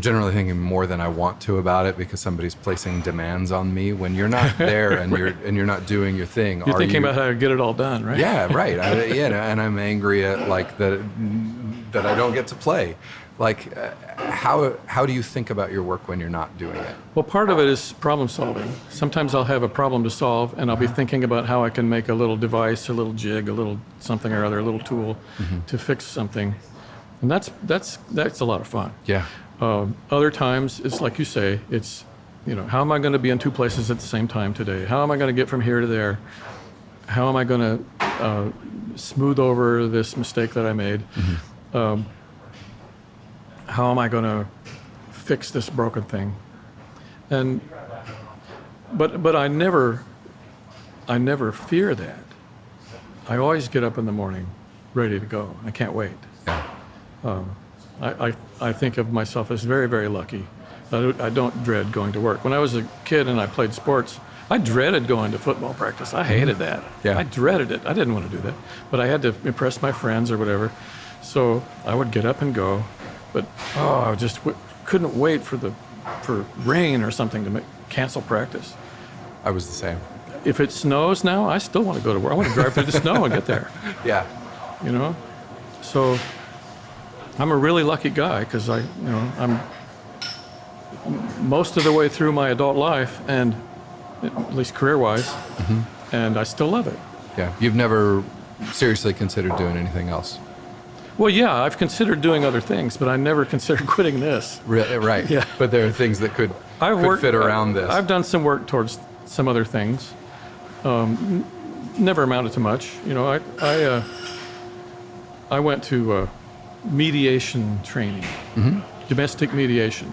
generally thinking more than I want to about it because somebody's placing demands on me. When you're not there and you're not doing your thing, you're thinking about how to get it all done, right? Yeah, right. And I'm angry at that I don't get to play. Like, how do you think about your work when you're not doing it? Well, part of it is problem solving. Sometimes I'll have a problem to solve, and I'll be thinking about how I can make a little device, a little jig, a little something or other, a little tool to fix something. And that's a lot of fun. Yeah. Other times, it's like you say, it's, how am I going to be in two places at the same time today? How am I going to get from here to there? How am I going to smooth over this mistake that I made? Mm-hmm. How am I going to fix this broken thing? But I never fear that. I always get up in the morning ready to go. I can't wait. I think of myself as very, very lucky. I don't dread going to work. When I was a kid and I played sports, I dreaded going to football practice. I hated that. Yeah. I dreaded it. I didn't want to do that. But I had to impress my friends or whatever. So I would get up and go. But I just couldn't wait for rain or something to cancel practice. I was the same. If it snows now, I still want to go to work. I want to drive through the snow and get there. Yeah. So I'm a really lucky guy because I'm most of the way through my adult life, and at least career-wise, and I still love it. Yeah. You've never seriously considered doing anything else? Well, yeah, I've considered doing other things, but I never considered quitting this. Right. Yeah. But there are things that could fit around this. I've done some work towards some other things. Never amounted to much. I went to mediation training, domestic mediation.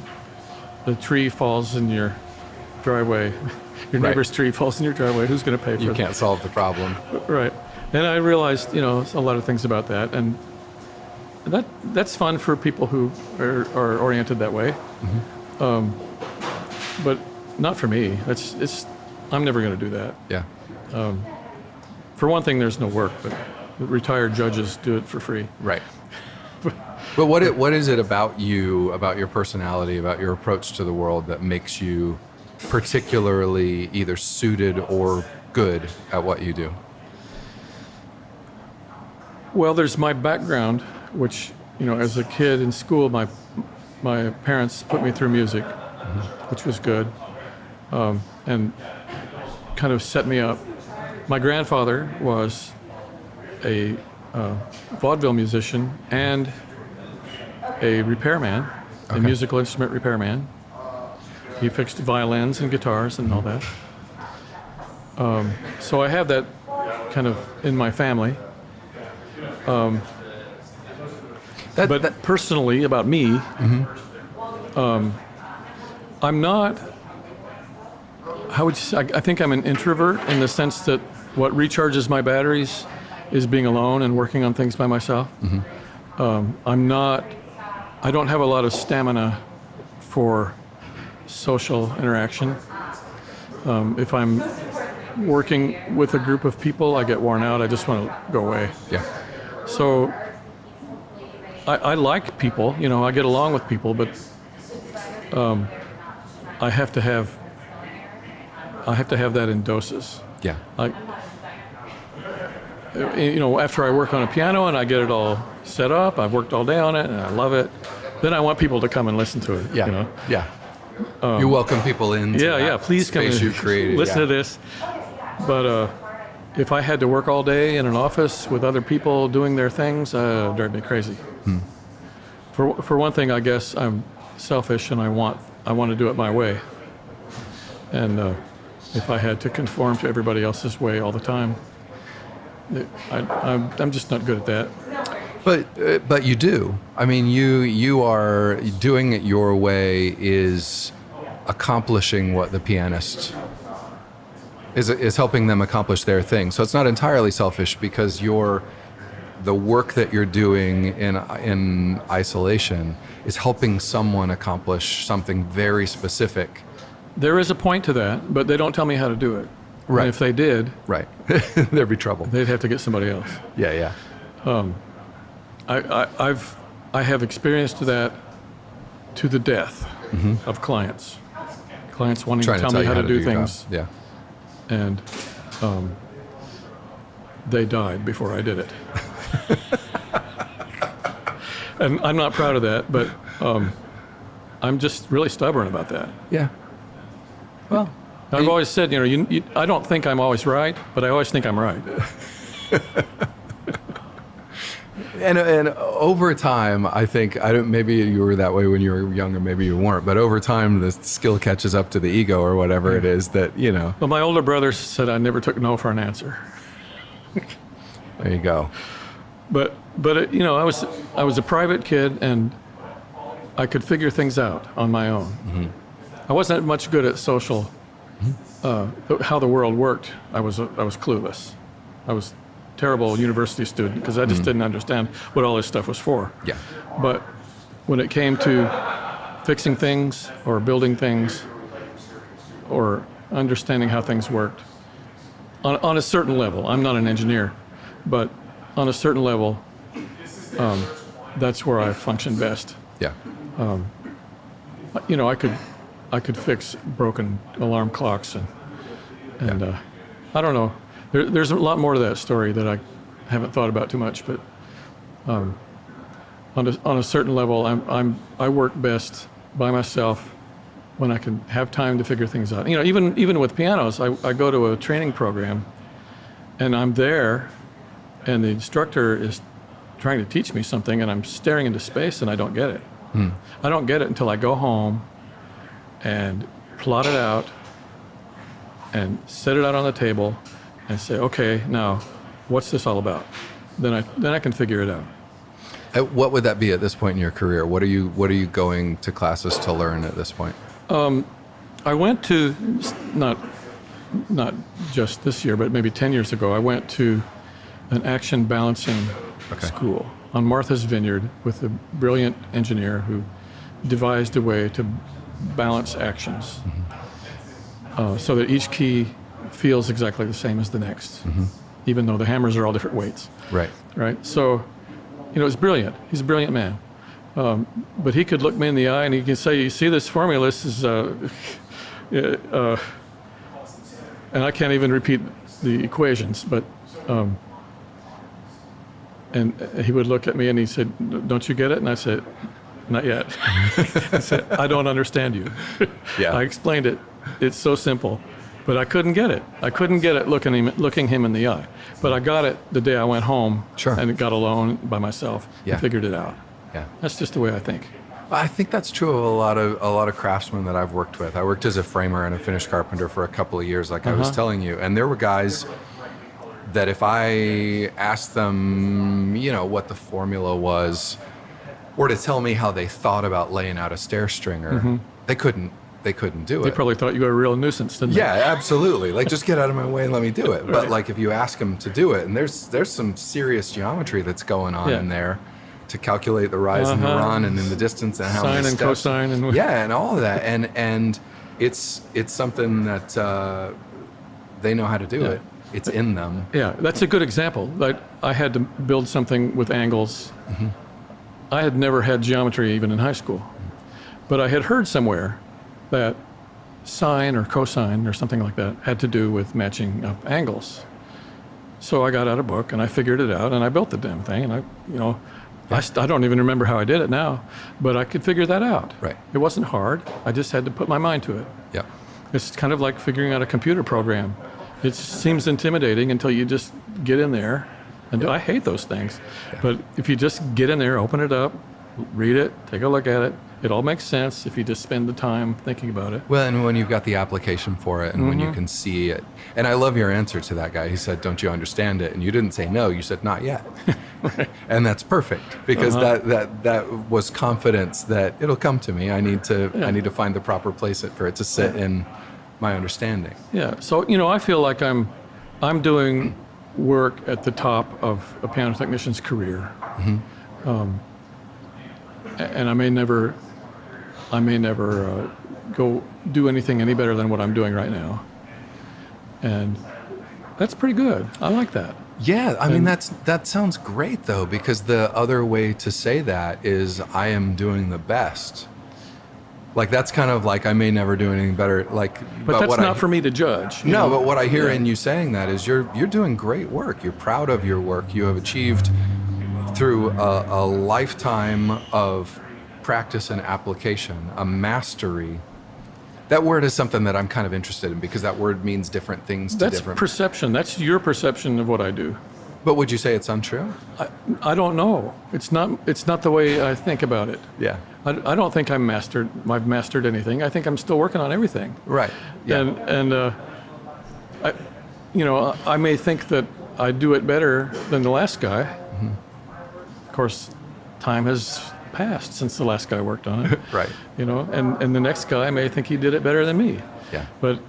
The tree falls in your driveway. Your neighbor's tree falls in your driveway. Who's going to pay for it? You can't solve the problem. Right. And I realized, a lot of things about that. And that's fun for people who are oriented that way. But not for me. I'm never going to do that. Yeah. For one thing, there's no work, but retired judges do it for free. Right. But what is it about you, about your personality, about your approach to the world that makes you particularly either suited or good at what you do? Well, there's my background, which, as a kid in school, my parents put me through music, which was good, and kind of set me up. My grandfather was a vaudeville musician and a repairman, a musical instrument repairman. He fixed violins and guitars and all that. So I have that kind of in my family. But personally, about me, I'm not, how would you say, I think I'm an introvert in the sense that what recharges my batteries is being alone and working on things by myself. I don't have a lot of stamina for social interaction. If I'm working with a group of people, I get worn out. I just want to go away. Yeah. So I like people, I get along with people, but I have to have that in doses. Yeah. After I work on a piano and I get it all set up, I've worked all day on it and I love it, then I want people to come and listen to it. Yeah. Yeah. You welcome people in. Please come in. You created. Listen to this. But if I had to work all day in an office with other people doing their things, it'd drive me crazy. For one thing, I guess I'm selfish and I want to do it my way. And if I had to conform to everybody else's way all the time, I'm just not good at that. But you do. I mean, you are doing it your way is accomplishing what the pianist is helping them accomplish their thing. So it's not entirely selfish because the work that you're doing in isolation is helping someone accomplish something very specific. There is a point to that, but they don't tell me how to do it. Right. And if they did, right, there'd be trouble. They'd have to get somebody else. Yeah. I have experienced that to the death of clients. Clients wanting to tell me how to do things. Yeah. And they died before I did it. And I'm not proud of that, but I'm just really stubborn about that. Yeah. Well, I've always said, I don't think I'm always right, but I always think I'm right. And over time, I think maybe you were that way when you were younger, maybe you weren't. But over time, the skill catches up to the ego or whatever it is that Well, my older brother said I never took no for an answer. There you go. But I was a private kid and I could figure things out on my own. Mm-hmm. I wasn't much good at social, how the world worked. I was clueless. I was a terrible university student because I just didn't understand what all this stuff was for. Yeah. But when it came to fixing things or building things or understanding how things worked, on a certain level, I'm not an engineer, but on a certain level, that's where I function best. Yeah. I could fix broken alarm clocks and I don't know. There's a lot more to that story that I haven't thought about too much, but on a certain level, I work best by myself when I can have time to figure things out. Even with pianos, I go to a training program, and I'm there, and the instructor is trying to teach me something, and I'm staring into space, and I don't get it. I don't get it until I go home and plot it out and set it out on the table and say, okay, now what's this all about? Then I can figure it out. What would that be at this point in your career? What are you going to classes to learn at this point? I went to, not just this year, but maybe 10 years ago, I went to an action balancing school on Martha's Vineyard with a brilliant engineer who devised a way to balance actions so that each key feels exactly the same as the next, even though the hammers are all different weights. Right. So, it's brilliant. He's a brilliant man. But he could look me in the eye and he can say, you see this formula, this is, and I can't even repeat the equations, but, and he would look at me and he said, don't you get it? And I said, not yet. I said, I don't understand you. Yeah. I explained it. It's so simple, but I couldn't get it. I couldn't get it looking him in the eye. But I got it the day I went home and got alone by myself and figured it out. Yeah. That's just the way I think. I think that's true of a lot of craftsmen that I've worked with. I worked as a framer and a finished carpenter for a couple of years, like I was telling you, and there were guys that if I asked them, what the formula was, or to tell me how they thought about laying out a stair stringer, they couldn't do it. They probably thought you were a real nuisance, didn't they? Yeah, absolutely. Like, just get out of my way and let me do it. But like, if you ask them to do it, and there's some serious geometry that's going on in there to calculate the rise and the run and in the distance and how many steps. Sine and cosine and all of that. And it's something that they know how to do it. It's in them. Yeah, that's a good example. Like, I had to build something with angles. I had never had geometry even in high school. But I had heard somewhere that sine or cosine or something like that had to do with matching up angles. So I got out a book and I figured it out and I built the damn thing. And I don't even remember how I did it now, but I could figure that out. Right. It wasn't hard. I just had to put my mind to it. Yeah. It's kind of like figuring out a computer program. It seems intimidating until you just get in there. And I hate those things. Yeah. But if you just get in there, open it up, read it, take a look at it, it all makes sense if you just spend the time thinking about it. Well, and when you've got the application for it and when you can see it. And I love your answer to that guy. He said, don't you understand it? And you didn't say no, you said not yet. Right. And that's perfect because that was confidence that it'll come to me. I need to find the proper place for it to sit in my understanding. Yeah. So, I feel like I'm doing work at the top of a piano technician's career. And I may never go do anything any better than what I'm doing right now. And that's pretty good. I like that. Yeah, I mean, that sounds great, though, because the other way to say that is I am doing the best. Like, that's kind of like I may never do anything better. Like, but that's not for me to judge. No, but what I hear in you saying that is you're doing great work. You're proud of your work. You have achieved through a lifetime of practice and application, a mastery. That word is something that I'm kind of interested in because that word means different things to different... That's perception. That's your perception of what I do. But would you say it's untrue? I don't know. It's not the way I think about it. Yeah. I don't think I've mastered anything. I think I'm still working on everything. Right. Yeah. And I may think that I do it better than the last guy. Mm-hmm. Of course, time has passed since the last guy worked on it. Right. And the next guy may think he did it better than me. Yeah. But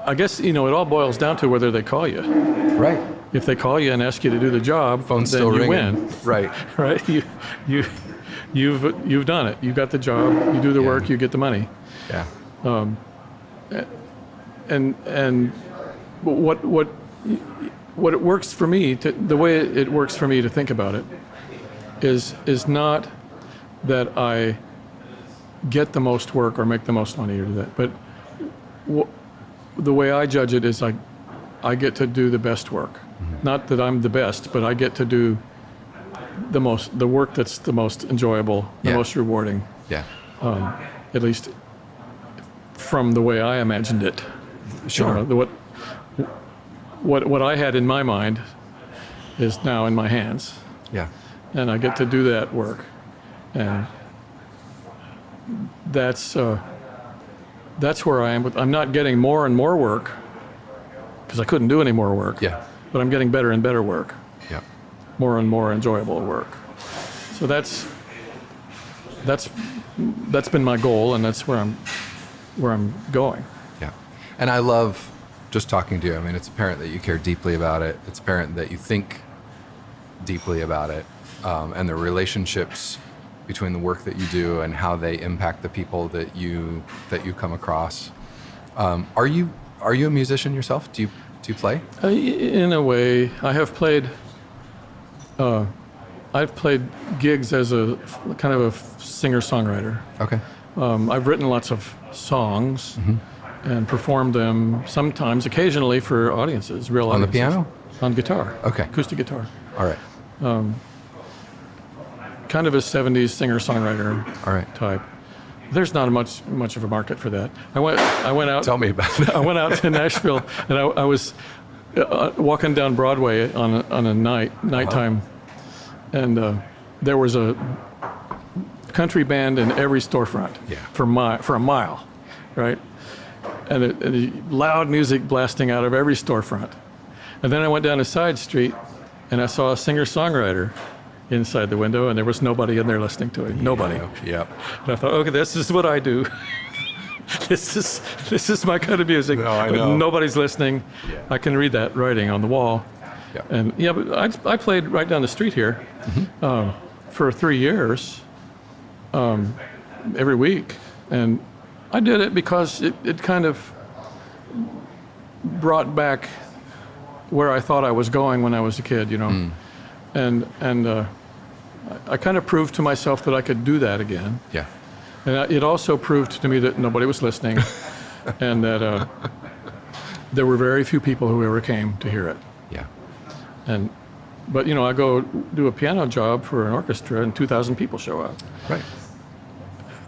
I guess, it all boils down to whether they call you. Right. If they call you and ask you to do the job, phone's then still you ringing. win. Right. Right. You've done it. You got the job. You do the work. You get the money. Yeah. And what it works for me the way it works for me to think about it is not that I get the most work or make the most money or do that, but the way I judge it is I get to do the best work. Mm-hmm. Not that I'm the best, but I get to do the work that's the most enjoyable, the most rewarding. Yeah. At least from the way I imagined it. Sure. What I had in my mind is now in my hands. Yeah. And I get to do that work. And that's where I am. But I'm not getting more and more work because I couldn't do any more work. Yeah. But I'm getting better and better work. Yeah. More and more enjoyable work. So that's been my goal, and that's where I'm going. Yeah. And I love just talking to you. I mean, it's apparent that you care deeply about it. It's apparent that you think deeply about it, and the relationships between the work that you do and how they impact the people that you come across. Are you a musician yourself? Do you play? In a way, I have played. I've played gigs as a kind of a singer-songwriter. Okay. I've written lots of songs and performed them sometimes, occasionally for audiences, real audiences. On the piano? On guitar. Okay. Acoustic guitar. All right. Kind of a 70s singer-songwriter All right. type. There's not much of a market for that. I went out. Tell me about it. I went out to Nashville, and I was walking down Broadway on a nighttime, and there was a country band in every storefront. Yeah. For a mile, right? And loud music blasting out of every storefront. And then I went down a side street, and I saw a singer-songwriter inside the window, and there was nobody in there listening to him. Nobody. Yep. And I thought, okay, this is what I do. This is my kind of music. No, I but know. Nobody's listening. Yeah. I can read that writing on the wall. Yeah. And but I played right down the street here for 3 years, every week, and I did it because it kind of brought back where I thought I was going when I was a kid, and I kind of proved to myself that I could do that again. Yeah. And it also proved to me that nobody was listening, and that there were very few people who ever came to hear it. Yeah. But I go do a piano job for an orchestra, and 2,000 people show up. Right.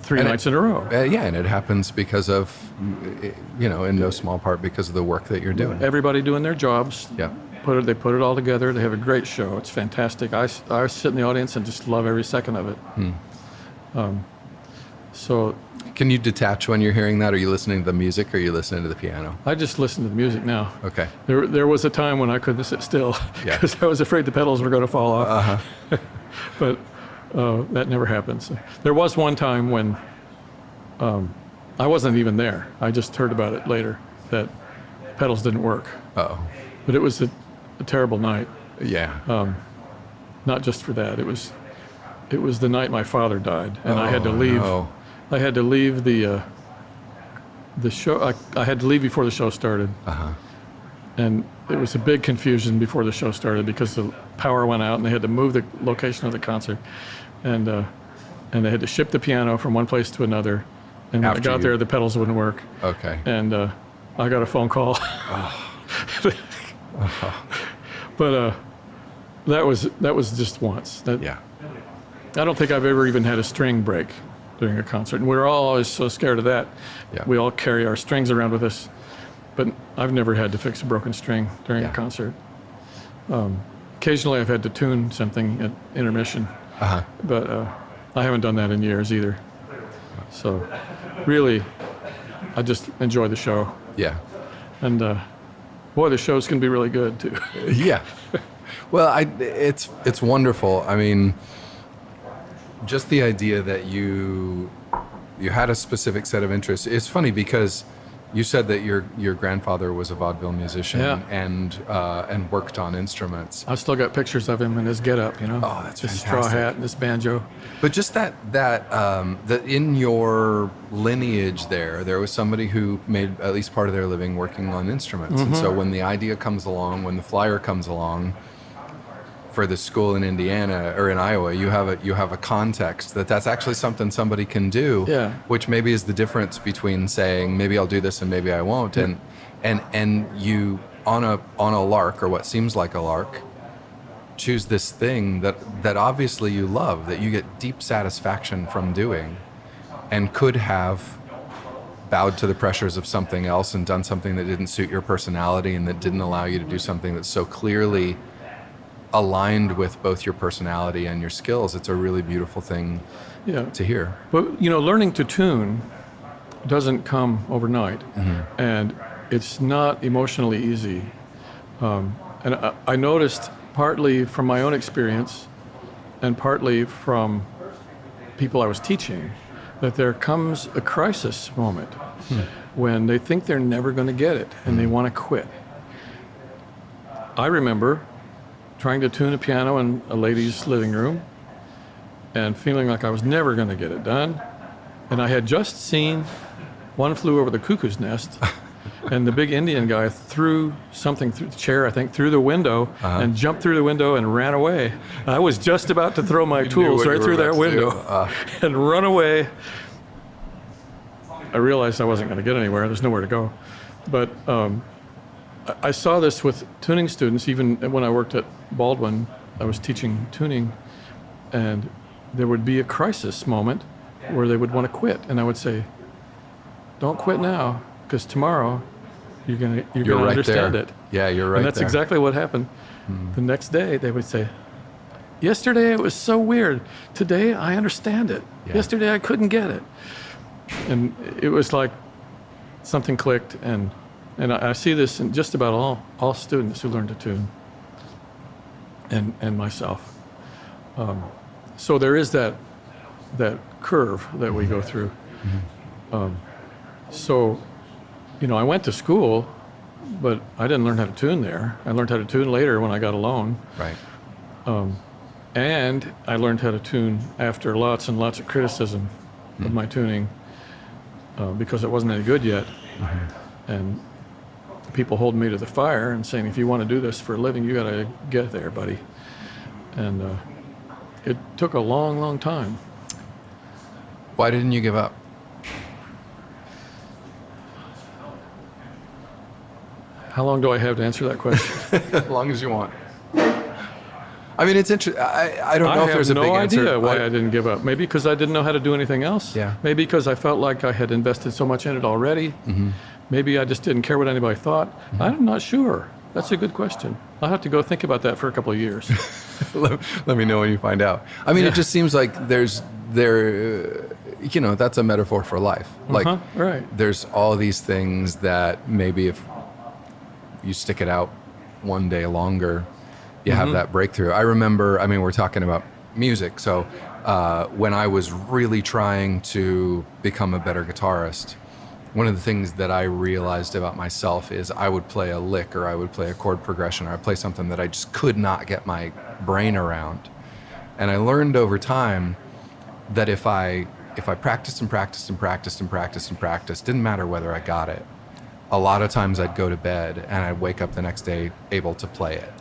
Three nights in a row. Yeah, and it happens because of, in no small part because of the work that you're doing. Everybody doing their jobs. Yeah. They put it all together. They have a great show. It's fantastic. I sit in the audience and just love every second of it. So. Can you detach when you're hearing that? Are you listening to the music or are you listening to the piano? I just listen to the music now. Okay. There was a time when I couldn't sit still because I was afraid the pedals were going to fall off. Uh-huh. But that never happens. There was one time when I wasn't even there. I just heard about it later that pedals didn't work. Uh-oh. But it was a terrible night. Yeah. Not just for that. It was the night my father died, and I had to leave. No. I had to leave the show. I had to leave before the show started. Uh-huh. And it was a big confusion before the show started because the power went out and they had to move the location of the concert, and they had to ship the piano from one place to another. And when I got there, the pedals wouldn't work. Okay. And I got a phone call. But that was just once. Yeah. I don't think I've ever even had a string break during a concert, and we're all always so scared of that. Yeah. We all carry our strings around with us, but I've never had to fix a broken string during a concert. Occasionally I've had to tune something at intermission, but I haven't done that in years either. So really, I just enjoy the show. Yeah. And boy, the shows can be really good too. Yeah. Well, it's wonderful. I mean, just the idea that you had a specific set of interests. It's funny because you said that your grandfather was a vaudeville musician and worked on instruments. I still got pictures of him in his getup, you know. Oh, that's this fantastic. Straw hat and this banjo. But just that in your lineage there was somebody who made at least part of their living working on instruments. And so when the idea comes along, when the flyer comes along for the school in Indiana or in Iowa, you have a context that's actually something somebody can do, which maybe is the difference between saying maybe I'll do this and maybe I won't, and you on a lark, or what seems like a lark, choose this thing that obviously you love, that you get deep satisfaction from doing, and could have bowed to the pressures of something else and done something that didn't suit your personality and that didn't allow you to do something that's so clearly aligned with both your personality and your skills. It's a really beautiful thing to hear. But, learning to tune doesn't come overnight, and it's not emotionally easy. And I noticed, partly from my own experience and partly from people I was teaching, that there comes a crisis moment when they think they're never going to get it and they want to quit. I remember trying to tune a piano in a lady's living room and feeling like I was never going to get it done. And I had just seen One Flew Over the Cuckoo's Nest, and the big Indian guy threw something through the chair, I think, through the window, and jumped through the window and ran away. I was just about to throw my tools right through that window and run away. I realized I wasn't going to get anywhere. There's nowhere to go. But I saw this with tuning students. Even when I worked at Baldwin, I was teaching tuning, and there would be a crisis moment where they would want to quit, and I would say, "Don't quit now, because tomorrow you're gonna right understand there. it." Yeah, you're right. And that's there. exactly what happened. The next day, they would say, "Yesterday it was so weird. Today I understand it. Yeah. Yesterday I couldn't get it," and it was like something clicked. And I see this in just about all students who learn to tune, and myself. So there is that curve that we go through. So, I went to school, but I didn't learn how to tune there. I learned how to tune later when I got alone. Right. And I learned how to tune after lots and lots of criticism of my tuning, because it wasn't any good yet. And people holding me to the fire and saying, if you want to do this for a living, you got to get there, buddy. And it took a long, long time. Why didn't you give up? How long do I have to answer that question? As long as you want. I mean, it's interesting. I don't know if there's a big answer. I have no idea why I didn't give up. Maybe because I didn't know how to do anything else. Yeah. Maybe because I felt like I had invested so much in it already. Maybe I just didn't care what anybody thought. I'm not sure. That's a good question. I'll have to go think about that for a couple of years. Let me know when you find out. I mean, it just seems like that's a metaphor for life. Like, right. There's all these things that maybe if you stick it out one day longer, you have that breakthrough. I remember, we're talking about music. So when I was really trying to become a better guitarist, one of the things that I realized about myself is I would play a lick, or I would play a chord progression, or I'd play something that I just could not get my brain around. And I learned over time that if I practiced and practiced and practiced and practiced and practiced, didn't matter whether I got it. A lot of times I'd go to bed and I'd wake up the next day able to play it.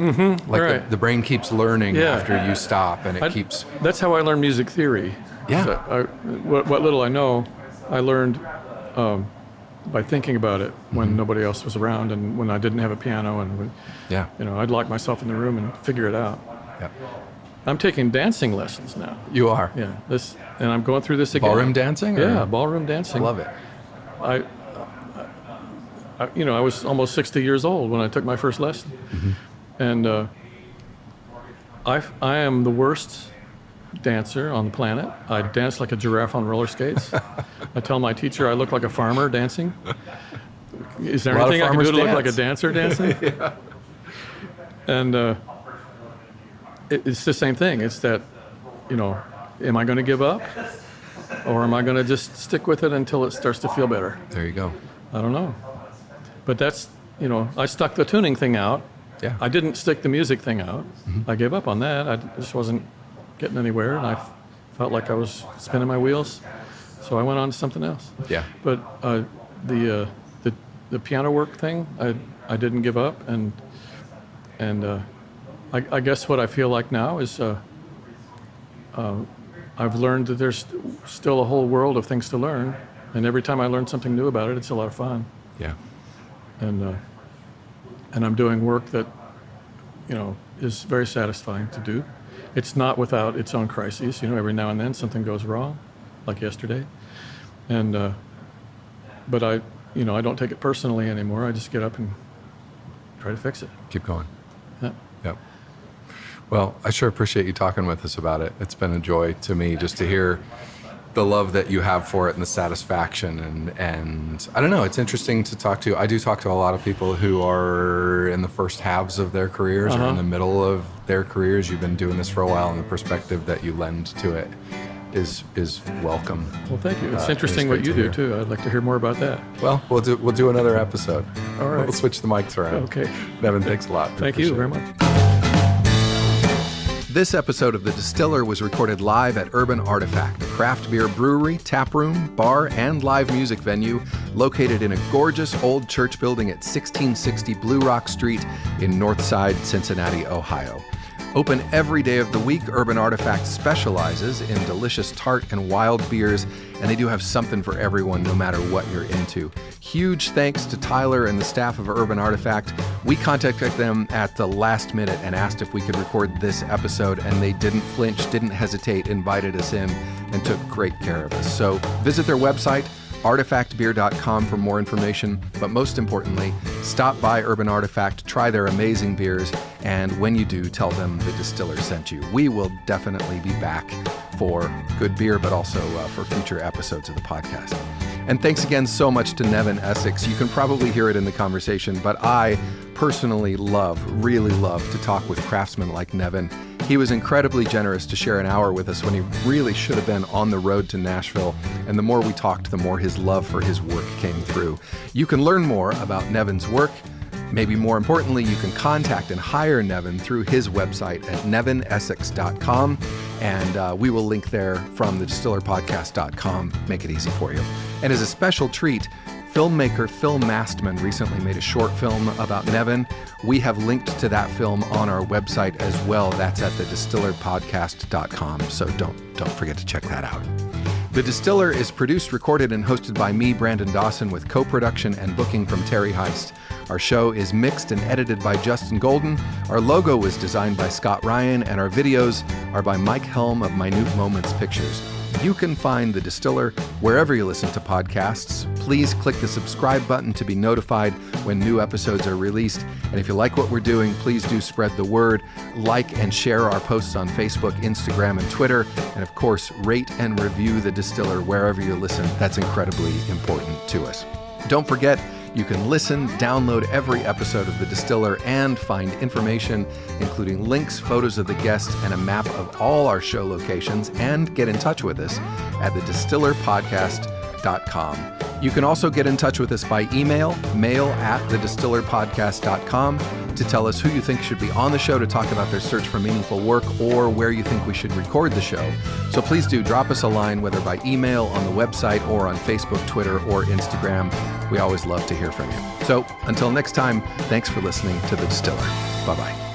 Like the brain keeps learning after you stop, and it keeps... That's how I learned music theory. Yeah. What little I know, I learned by thinking about it when nobody else was around, and when I didn't have a piano, and I'd lock myself in the room and figure it out. Yeah. I'm taking dancing lessons now. You are? Yeah. And I'm going through this again. Ballroom dancing? Yeah, ballroom dancing. I love it. I was almost 60 years old when I took my first lesson. And I am the worst dancer on the planet. I dance like a giraffe on roller skates. I tell my teacher I look like a farmer dancing. Is there anything I can do to look like a dancer dancing? Yeah. And it's the same thing. It's that, am I going to give up? Or am I going to just stick with it until it starts to feel better? There you go. I don't know. But that's, I stuck the tuning thing out. Yeah. I didn't stick the music thing out. Mm-hmm. I gave up on that. I just wasn't getting anywhere, and I felt like I was spinning my wheels. So I went on to something else. Yeah. But the piano work thing, I didn't give up, and I guess what I feel like now is I've learned that there's still a whole world of things to learn, and every time I learn something new about it, it's a lot of fun. Yeah. And I'm doing work that, is very satisfying to do. It's not without its own crises. Every now and then something goes wrong, like yesterday. And but I don't take it personally anymore. I just get up and try to fix it. Keep going. Yeah. Yep. Well, I sure appreciate you talking with us about it. It's been a joy to me just to hear the love that you have for it and the satisfaction. And I don't know, it's interesting to talk to. I do talk to a lot of people who are in the first halves of their careers or in the middle of their careers. You've been doing this for a while, and the perspective that you lend to it is welcome. Well, thank you. It's interesting what you do too. I'd like to hear more about that. Well, we'll do another episode. All right. We'll switch the mics around. Okay. Nevin, thanks a lot. Thank you very much. This episode of The Distiller was recorded live at Urban Artifact, a craft beer brewery, tap room, bar, and live music venue located in a gorgeous old church building at 1660 Blue Rock Street in Northside, Cincinnati, Ohio. Open every day of the week, Urban Artifact specializes in delicious tart and wild beers, and they do have something for everyone, no matter what you're into. Huge thanks to Tyler and the staff of Urban Artifact. We contacted them at the last minute and asked if we could record this episode, and they didn't flinch, didn't hesitate, invited us in, and took great care of us. So visit their website, artifactbeer.com, for more information, but most importantly, stop by Urban Artifact, try their amazing beers, and when you do, tell them the Distiller sent you. We will definitely be back for good beer, but also for future episodes of the podcast. And thanks again so much to Nevin Essex. You can probably hear it in the conversation, but I personally really love to talk with craftsmen like Nevin. He was incredibly generous to share an hour with us when he really should have been on the road to Nashville. And the more we talked, the more his love for his work came through. You can learn more about Nevin's work. Maybe more importantly, you can contact and hire Nevin through his website at nevinessex.com. And we will link there from thedistillerpodcast.com. Make it easy for you. And as a special treat, filmmaker Phil Mastman recently made a short film about Nevin. We have linked to that film on our website as well. That's at thedistillerpodcast.com. So don't forget to check that out. The Distiller is produced, recorded, and hosted by me, Brandon Dawson, with co-production and booking from Terry Heist. Our show is mixed and edited by Justin Golden. Our logo was designed by Scott Ryan, and our videos are by Mike Helm of Minute Moments Pictures. You can find The Distiller wherever you listen to podcasts. Please click the subscribe button to be notified when new episodes are released. And if you like what we're doing, please do spread the word. Like and share our posts on Facebook, Instagram, and Twitter. And of course, rate and review The Distiller wherever you listen. That's incredibly important to us. Don't forget, you can listen, download every episode of The Distiller, and find information, including links, photos of the guests, and a map of all our show locations, and get in touch with us at thedistillerpodcast.com. You can also get in touch with us by email, mail@thedistillerpodcast.com, to tell us who you think should be on the show to talk about their search for meaningful work, or where you think we should record the show. So please do drop us a line, whether by email, on the website, or on Facebook, Twitter, or Instagram. We always love to hear from you. So until next time, thanks for listening to The Distiller. Bye-bye.